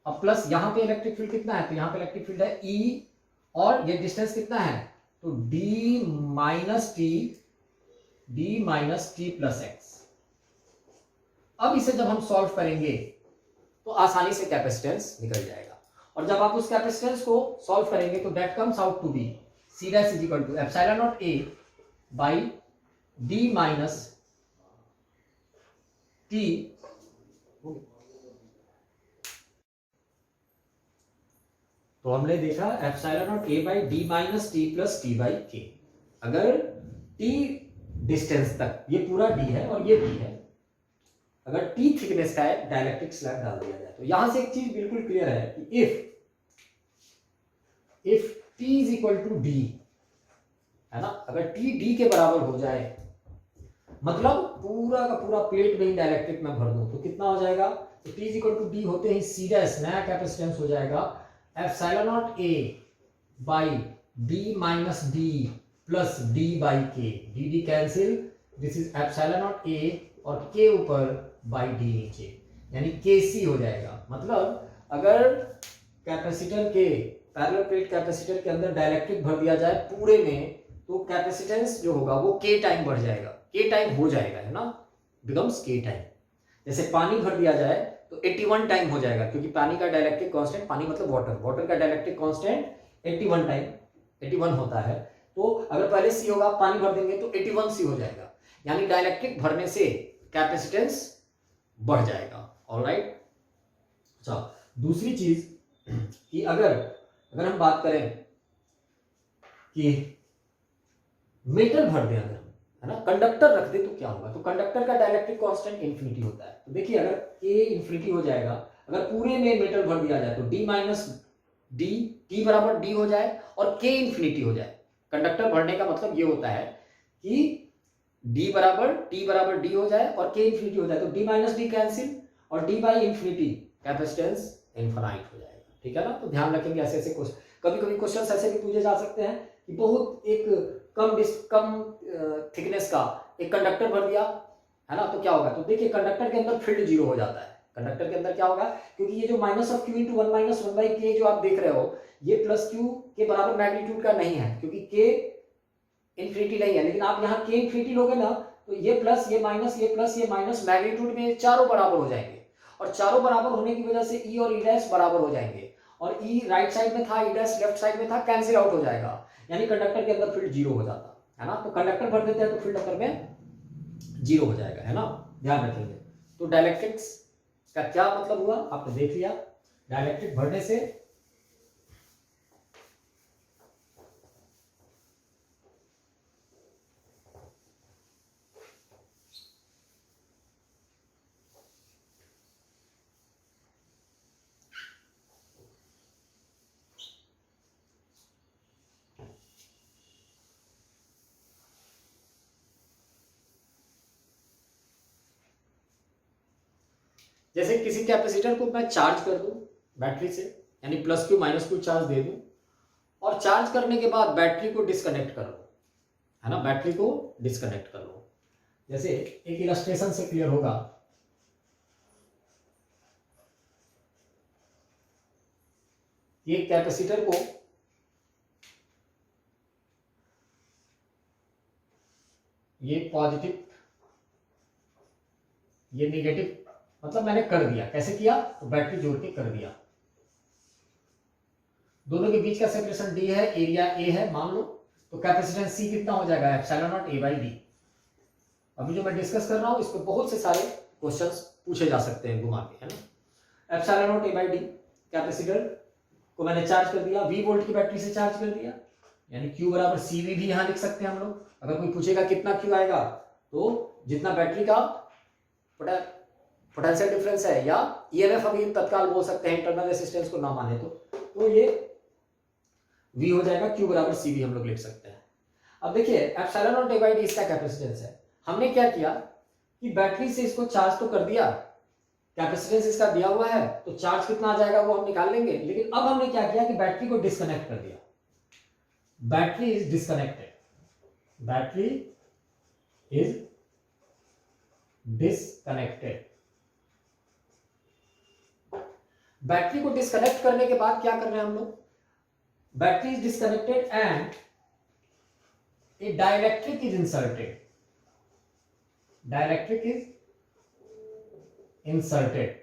अब प्लस यहां पे इलेक्ट्रिक फील्ड कितना है, तो यहां पे इलेक्ट्रिक फील्ड है E, और ये डिस्टेंस कितना है, तो d minus T plus x. अब इसे जब हम सॉल्व करेंगे तो आसानी से कैपेसिटेंस निकल जाएगा, और जब आप उस कैपेसिटेंस को सॉल्व करेंगे तो that comes out to be C dash is equal to epsilon not A by d minus T. तो हमने देखा epsilon not A by d minus T plus T by K. अगर t डिस्टेंस तक, ये पूरा d है और ये d है, अगर t थिकनेस का एक डाइलेक्ट्रिक स्लैब डाल दिया जाए, तो यहां से एक चीज बिल्कुल क्लियर है कि if t is equal to d, है ना, अगर t d के बराबर हो जाए, मतलब पूरा का पूरा प्लेट में ही डाइलेक्ट्रिक में भर दूं, तो कितना हो जाएगा, तो t is equal to d होते ही सी डैश नया कैपेसिटेंस हो जाएगा epsilon not a by d minus d plus d by k, d d cancel, this is epsilon not a और k ऊपर बाई d नीचे, यानी kc हो जाएगा। मतलब अगर कैपेसिटर के पैरेलल प्लेट कैपेसिटर के अंदर डाइलेक्ट्रिक भर दिया जाए पूरे में, तो कैपेसिटेंस जो होगा वो k टाइम बढ़ जाएगा, k टाइम हो जाएगा, है ना, बिकम्स k टाइम। जैसे पानी भर दिया जाए तो 81 टाइम हो जाएगा, क्योंकि पानी का डाइलेक्ट्रिक कांस्टेंट, पानी मतलब वाटर, वाटर का डाइलेक्ट्रिक कांस्टेंट 81 टाइम 81 होता है। तो अगर पहले C होगा, पानी भर देंगे तो 81C हो जाएगा, यानी डाइलेक्ट्रिक भरने से कैपेसिटेंस बढ़ जाएगा। ऑलराइट। अच्छा, दूसरी चीज कि अगर हम बात करें कि मेटल भर दें, अगर है ना, कंडक्टर रख दे तो क्या होगा, तो कंडक्टर का डाइलेक्ट्रिक कांस्टेंट इन्फिनिटी होता है। तो देखिए अगर k इन्फिनिटी हो जाएगा, अगर पूरे में मेटल भर दिया जाए तो d माइनस डी, t बराबर d हो जाए और k इन्फिनिटी हो जाए। कंडक्टर भरने का मतलब ये होता है कि d बराबर t बराबर d हो जाए और k इन्फिनिटी हो जाए, तो d माइनस डी कैंसिल और d by infinity, capacitance infinite हो जाएगा। ठीक है ना, तो ध्यान रखेंगे ऐसे ऐसे क्वेश्चन, कभी कभी क्वेश्चन ऐसे भी पूछे जा सकते हैं कि बहुत एक कम थिकनेस का एक कंडक्टर भर दिया, है ना, तो क्या होगा, तो देखिए कंडक्टर के अंदर फील्ड जीरो हो जाता है। कंडक्टर के अंदर क्या होगा, क्योंकि ये जो minus of Q into one minus one by के जो आप देख रहे हो, ये प्लस क्यू के बराबर मैग्नीट्यूड का नहीं है, क्योंकि के इन्फिनिटी नहीं है। लेकिन आप यहाँ के इन्फिनिटी लोगे ना, तो ये प्लस ये माइनस, ये प्लस ये माइनस, मैग्नीट्यूड में चारों बराबर हो जाएंगे, और चारों बराबर होने की वजह से ई और ई डैश बराबर हो जाएंगे, और ई राइट साइड में था, ई डैश लेफ्ट साइड में था, कैंसिल आउट हो जाएगा, यानी कंडक्टर के अंदर फील्ड जीरो हो जाता है ना। तो कंडक्टर भर देते हैं तो फील्ड अंदर में जीरो हो जाएगा, है ना, ध्यान रखेंगे। तो डाइलेक्ट्रिक्स का क्या मतलब हुआ आपने देख लिया, डाइलेक्ट्रिक भरने से जैसे किसी कैपेसिटर को मैं चार्ज कर दूं बैटरी से, यानी plus q minus q charge दे दूं, और चार्ज करने के बाद बैटरी को डिस्कनेक्ट कर लो, है ना, बैटरी को डिस्कनेक्ट कर लो। जैसे एक इलस्ट्रेशन से क्लियर होगा, ये कैपेसिटर को ये पॉजिटिव ये नेगेटिव मतलब मैंने कर दिया, कैसे किया, तो बैटरी जोड़ के कर दिया। दोनों के बीच का सेपरेशन डी है, एरिया ए है मान लो, तो कैपेसिटेंस सी कितना हो जाएगा, epsilon not a by D. अभी जो मैं डिस्कस कर रहा हूं इस पे बहुत से सारे क्वेश्चंस पूछे जा सकते हैं घुमा के, है ना। Epsilon not a by D, capacitor को मैंने चार्ज कर दिया, वी वोल्ट की बैटरी से चार्ज कर दिया, यानी Q बराबर CV भी यहां लिख सकते हैं हम लोग। अगर कोई पूछेगा कितना Q आएगा, तो जितना बैटरी का पोटेंशियल डिफरेंस है, या EMF अभी तत्काल बोल सकते हैं इंटरनल रेसिस्टेंस को ना माने तो ये V हो जाएगा, Q बराबर CV हम लोग लिख सकते हैं। अब देखिए epsilon not a by D इसका कैपेसिटेंस है। हमने क्या किया कि बैटरी से इसको चार्ज तो कर दिया, कैपेसिटेंस इसका दिया हुआ है, तो चार्ज कितना आ जाएगा वो हम निकाल लेंगे। लेकिन अब हमने क्या किया कि बैटरी को डिस्कनेक्ट कर दिया। Battery is disconnected, battery is disconnected. Battery को डिस्कनेक्ट करने के बाद क्या कर रहे हैं हम लोग, battery is disconnected and a dielectric is inserted, dielectric is inserted.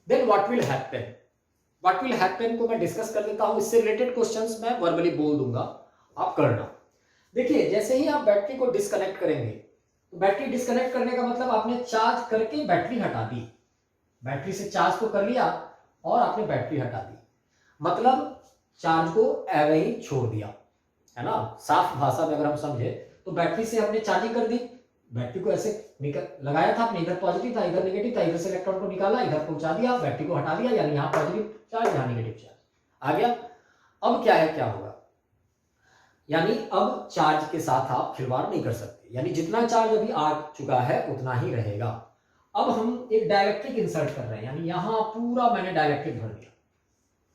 Then what will happen, what will happen को मैं डिस्कस कर देता हूं, इससे रिलेटेड क्वेश्चंस मैं वर्बली बोल दूंगा, आप करना। देखिए जैसे ही आप बैटरी को डिस्कनेक्ट करेंगे, तो बैटरी डिस्कनेक्ट करने का मतलब आपने चार्ज करके बैटरी हटा दी, बैटरी से चार्ज तो कर लिया और आपने बैटरी हटा दी, मतलब चार्ज को ऐसे ही छोड़ दिया, है ना। साफ भाषा में अगर हम समझे तो बैटरी से हमने चार्जिंग कर दी, बैटरी को ऐसे लगाया था आपने, इधर पॉजिटिव था इधर नेगेटिव था, इधर से इलेक्ट्रॉन को निकाला इधर पहुंचा दिया, बैटरी को हटा दिया, यानी यहाँ पॉजिटिव चार्ज यहाँ नेगेटिव चार्ज आ गया। अब क्या है, क्या होगा, यानी अब चार्ज के साथ आप खिलवाड़ नहीं कर सकते, यानी जितना चार्ज अभी आ चुका है उतना ही रहेगा। अब हम एक डाइलेक्ट्रिक इंसर्ट कर रहे हैं, यानी यहां पूरा मैंने डाइलेक्ट्रिक भर दिया।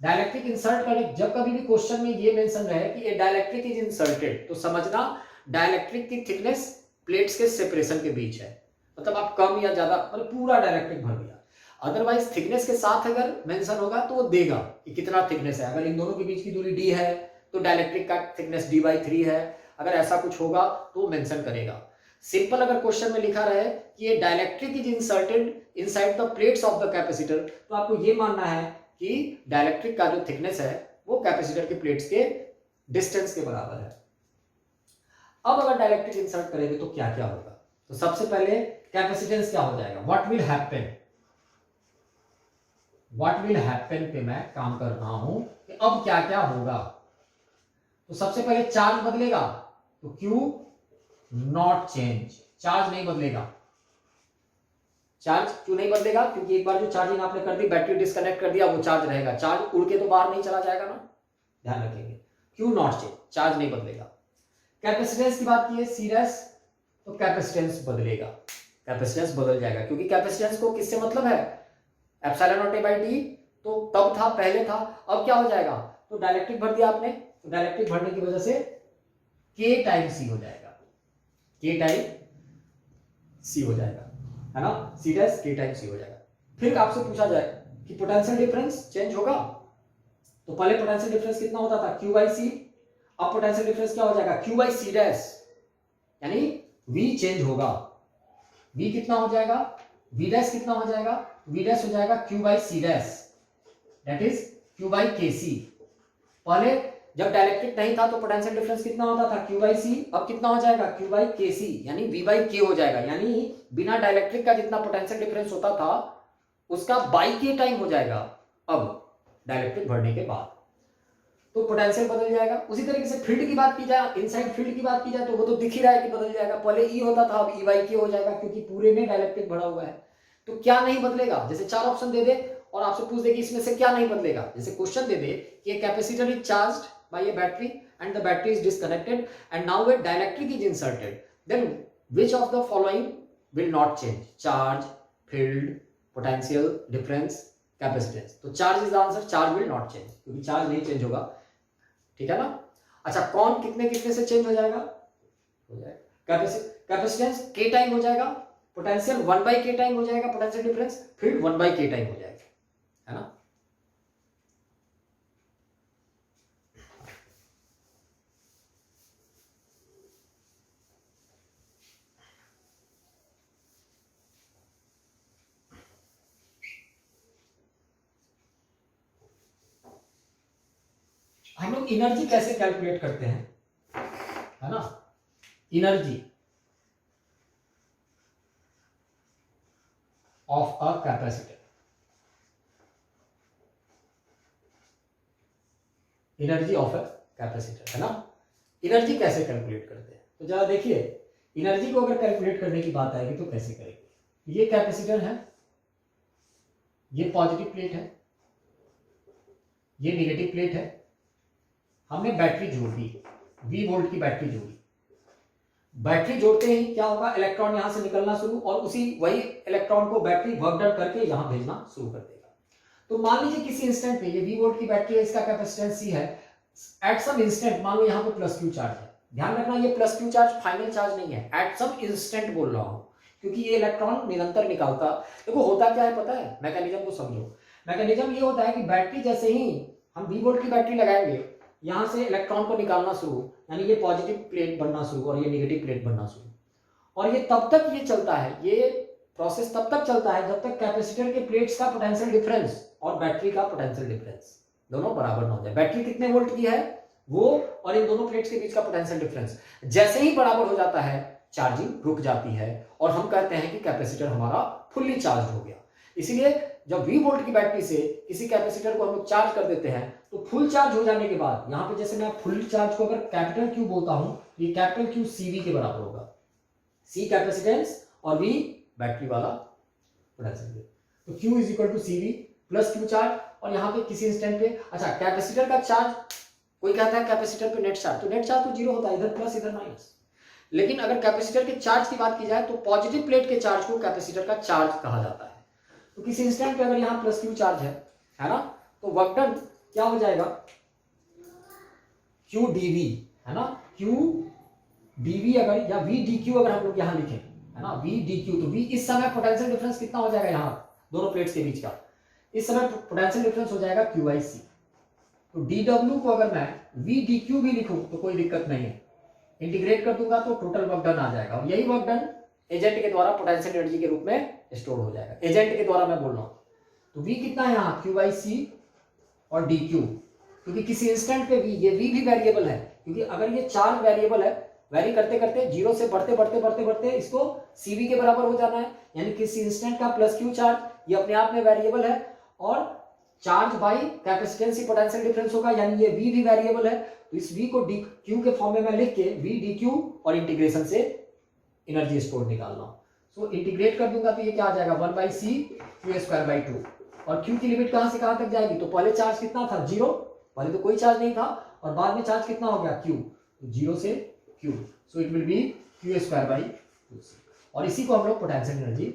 डाइलेक्ट्रिक इंसर्ट करने, जब कभी भी क्वेश्चन में ये मेंशन रहे कि ए डाइलेक्ट्रिक इज इंसर्टेड, तो समझना डाइलेक्ट्रिक की थिकनेस प्लेट्स के सेपरेशन के बीच है, मतलब आप कम या ज्यादा, मतलब पूरा डाइलेक्ट्रिक भर दिया। अदरवाइज थिकनेस के साथ अगर मेंशन होगा तो वो देगा कि कितना थिकनेस है, अगर इन दोनों के बीच की दूरी d है तो डाइलेक्ट्रिक का थिकनेस d/3 है, अगर ऐसा कुछ होगा तो मेंशन करेगा। सिंपल अगर क्वेश्चन में लिखा रहे कि ये dielectric is inserted inside the plates of the capacitor, तो आपको ये मानना है कि डाइलेक्ट्रिक का जो थिकनेस है वो कैपेसिटर के प्लेट्स के डिस्टेंस के बराबर है। अब अगर डाइलेक्ट्रिक इंसर्ट करेंगे तो क्या क्या होगा, तो सबसे पहले कैपेसिटेंस क्या हो जाएगा, what will happen, what will happen पे मैं काम कर रहा हूं कि अब क्या क्या होगा। तो सबसे पहले चार्ज बदलेगा, तो Q नॉट चेंज, चार्ज नहीं बदलेगा, चार्ज क्यों नहीं बदलेगा, क्योंकि एक बार जो चार्जिंग आपने कर दी, बैटरी डिस्कनेक्ट कर दिया, वो चार्ज रहेगा, चार्ज उड़ के तो बाहर नहीं चला जाएगा ना, ध्यान रखेंगे। Q नॉट चेंज, चार्ज नहीं बदलेगा। कैपेसिटेंस की बात की है C डैश, तो कैपेसिटेंस बदलेगा, कैपेसिटेंस बदल जाएगा, क्योंकि कैपेसिटेंस को किससे मतलब है, epsilon not a by D, तो तब था पहले था, अब क्या हो जाएगा, तो डाइलेक्ट्रिक भर दिया आपने, तो डाइलेक्ट्रिक भरने की वजह से K टाइम C हो जाएगा, K टाइम C हो जाएगा, है ना, C dash K time C हो जाएगा। फिर आपसे पूछा जाए कि पोटेंशियल डिफरेंस चेंज होगा, तो पहले पोटेंशियल डिफरेंस कितना होता था, Q बाई C, अब पोटेंशियल डिफरेंस क्या हो जाएगा, Q बाई C डैश, यानी V चेंज होगा, V कितना हो जाएगा, V डैश कितना हो जाएगा, V डैश हो जाएगा Q by C dash, that is Q by KC। पहले जब डाइलेक्ट्रिक नहीं था तो पोटेंशियल डिफरेंस कितना होता था, Q बाई C, अब कितना हो जाएगा, Q बाई KC, यानी V बाई K हो जाएगा, यानी बिना डाइलेक्ट्रिक का जितना पोटेंशियल डिफरेंस होता था उसका बाई K टाइम हो जाएगा अब डाइलेक्ट्रिक भरने के बाद, तो पोटेंशियल बदल जाएगा। उसी तरीके से फील्ड की बात की जाए, इनसाइड फील्ड की बात की जाए, तो वो तो दिख ही रहा है कि बदल जाएगा, पहले E होता था अब E बाई K हो जाएगा, क्योंकि पूरे में डाइलेक्ट्रिक भरा हुआ है। तो क्या नहीं बदलेगा, जैसे 4 ऑप्शन दे दे और आपसे पूछ दे कि इसमें से क्या नहीं बदलेगा, जैसे क्वेश्चन दे दे कि a capacitor is charged by a battery and the battery is disconnected and now a dielectric is inserted, then which of the following will not change, charge, field, potential difference, capacitance। तो charge is the answer, charge will not change, क्योंकि charge नहीं change होगा, ठीक है ना। अच्छा कौन कितने कितने से चेंज हो जाएगा, कैपेसिटेंस K टाइम हो जाएगा, पोटेंशियल 1 बाई K टाइम हो जाएगा, potential difference, field 1 by K time हो जाएगा, है ना। हम लोग एनर्जी कैसे कैलकुलेट करते हैं, है ना, energy of a capacitor, energy of a capacitor, है ना। एनर्जी कैसे कैलकुलेट करते हैं, तो जरा देखिए, एनर्जी को अगर कैलकुलेट करने की बात आएगी तो कैसे करेंगे। ये कैपेसिटर है, ये पॉजिटिव प्लेट है, ये नेगेटिव प्लेट है, हमने बैटरी जोड़ दी, 20 वोल्ट की बैटरी जोड़ी। बैटरी जोड़ते ही क्या होगा, इलेक्ट्रॉन यहां से निकलना शुरू, और वही इलेक्ट्रॉन को बैटरी वर्क डन करके यहां भेजना शुरू कर देगा। तो मान लीजिए किसी इंस्टेंट पे ये 20 वोल्ट की बैटरी है, इसका कैपेसिटेंस C है, एट सम इंस्टेंट मान लो यहाँ पे प्लस क्यू चार्ज है। ध्यान रखना ये plus Q charge final charge नहीं है, एट सम इंस्टेंट बोल रहा हूं, क्योंकि ये इलेक्ट्रॉन निरंतर निकालता। देखो होता क्या है पता है, मैकेनिज्म को समझो। मैकेनिज्म ये होता है कि बैटरी जैसे ही हम 20 वोल्ट की बैटरी लगाएंगे, यहां से इलेक्ट्रॉन को निकालना शुरू, यानी ये पॉजिटिव प्लेट बनना शुरू और ये नेगेटिव प्लेट बनना शुरू, और ये तब तक ये चलता है, ये प्रोसेस तब तक चलता है जब तक कैपेसिटर के प्लेट्स का पोटेंशियल डिफरेंस और बैटरी का पोटेंशियल डिफरेंस दोनों बराबर ना हो जाए। बैटरी कितने वोल्ट की है वो, और इन दोनों प्लेट्स के बीच का पोटेंशियल डिफरेंस जैसे ही बराबर हो जाता है, चार्जिंग रुक जाती है और हम कहते हैं कि कैपेसिटर हमारा फुल्ली चार्ज हो गया। इसीलिए जब 20 वोल्ट की बैटरी से किसी कैपेसिटर को हम लोग चार्ज कर देते हैं, तो फुल चार्ज हो जाने के बाद यहां पे जैसे मैं फुल चार्ज को अगर कैपिटल क्यू बोलता हूं, ये कैपिटल क्यू CV के बराबर होगा, C कैपेसिटेंस और V बैटरी वाला पोटेंशियल। तो Q is equal to CV plus Q charge, और यहाँ पे किसी इंस्टेंट पे, अच्छा कैपेसिटर का चार्ज, कोई कहता है कैपेसिटर पे नेट चार्ज, तो नेट चार्ज तो जीरो होता है, इधर प्लस इधर माइनस। लेकिन अगर कैपेसिटर के चार्ज की बात की जाए तो पॉजिटिव प्लेट के चार्ज को कैपेसिटर का चार्ज कहा जाता है। तो किसी इंस्टेंट पे अगर यहाँ प्लस क्यू चार्ज है ना, तो वर्क डन क्या हो जाएगा, क्यू dV, है ना, क्यू dV अगर, या V dQ अगर हम लोग यहाँ लिखें, है ना, V dQ, तो V इस समय पोटेंशियल डिफरेंस कितना हो जाएगा यहाँ दोनों प्लेट्स के बीच का, इस समय पोटेंशियल डिफरेंस हो जाएगा QIC। तो dW को अगर मैं V dQ भी लिखूं तो कोई दिक्कत नहीं है, इंटीग्रेट कर दूंगा तो टोटल वर्क डन आ जाएगा, और यही वर्क डन एजेंट के द्वारा पोटेंशियल एनर्जी के रूप में स्टोर हो जाएगा। एजेंट के द्वारा मैं बोल रहा हूं, तो V कितना है यहाँ, QIC और DQ, क्योंकि किसी इंस्टेंट पे V, ये V भी वेरिएबल है, क्योंकि अगर ये चार्ज वेरिएबल है, वेरी करते करते जीरो से बढ़ते बढ़ते बढ़ते बढ़ते इसको CV के बराबर हो जाना है, यानी किसी इंस्टेंट का प्लस क्यू चार्ज ये अपने आप में वेरिएबल है, और charge by capacitance potential difference होगा, यानी ये V भी वेरिएबल है, तो इस V को DQ के फॉर्म में मैं लिख के V DQ और इंटीग्रेशन से एनर्जी स्टोर निकालना हूं। सो इंटीग्रेट कर दूंगा तो ये क्या आ जाएगा, 1/c Q²/2, और Q की लिमिट कहां से कहां तक जाएगी, तो पहले चार्ज कितना था, 0, पहले तो कोई चार्ज नहीं था, और बाद में चार्ज कितना हो गया, Q, तो 0 से Q, so it will B Q²/2c, और इसी को हम लोग potential energy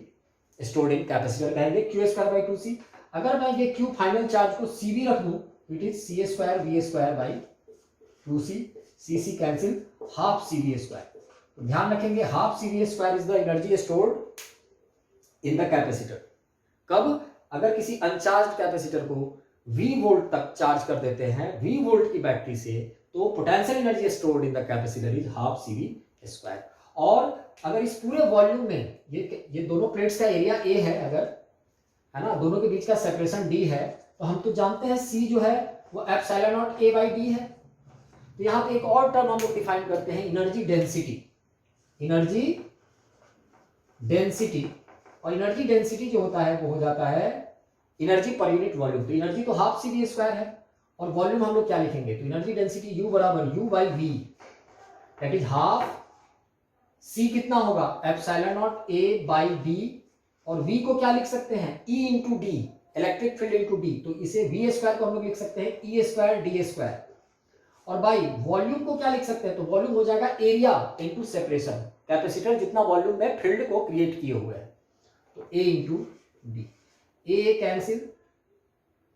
stored in capacitor कहेंगे, Q²/2c। अगर मैं ये Q फाइनल चार्ज को CV रख दूं, it is CA²V²/2c, CC cancel, half CV²। तो ध्यान रखेंगे half CV² is the energy stored in the capacitor. कब, अगर किसी अनचार्ज कैपेसिटर को V वोल्ट तक चार्ज कर देते हैं V वोल्ट की बैटरी से, तो potential energy stored in the capacitor is half CV²। और अगर इस पूरे वॉल्यूम में ये दोनों प्लेट्स का एरिया A है अगर, है ना, दोनों के बीच का सेपरेशन D है, तो हम तो जानते हैं C जो है वो ε0 A/D है। तो यहां पे एक और टर्म हम लोग डिफाइन करते हैं, एनर्जी डेंसिटी। एनर्जी डेंसिटी, और एनर्जी डेंसिटी जो होता है वो हो जाता है एनर्जी पर यूनिट वॉल्यूम। तो एनर्जी तो हाफ CV² है, और वॉल्यूम हम लोग क्या लिखेंगे, तो एनर्जी डेंसिटी U बराबर U/V, that is half C कितना होगा, ε0 A/D, और V को क्या लिख सकते हैं, E into D, electric field into D, तो इसे V² को हम लोग लिख सकते हैं E²/D²। और भाई वॉल्यूम को क्या लिख सकते हैं, तो वॉल्यूम हो जाएगा एरिया इंटू सेपरेशन, कैपेसिटर जितना वॉल्यूम में फील्ड को क्रिएट किए हुए है, तो A into D, A cancel,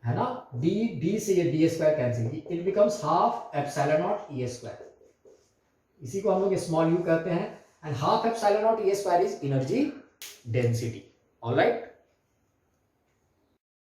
है ना, D से ये D² cancel, it becomes half ε0 E²। इसी को हम लोग स्मॉल u कहते हैं, and half ε0 E² is energy density. Alright,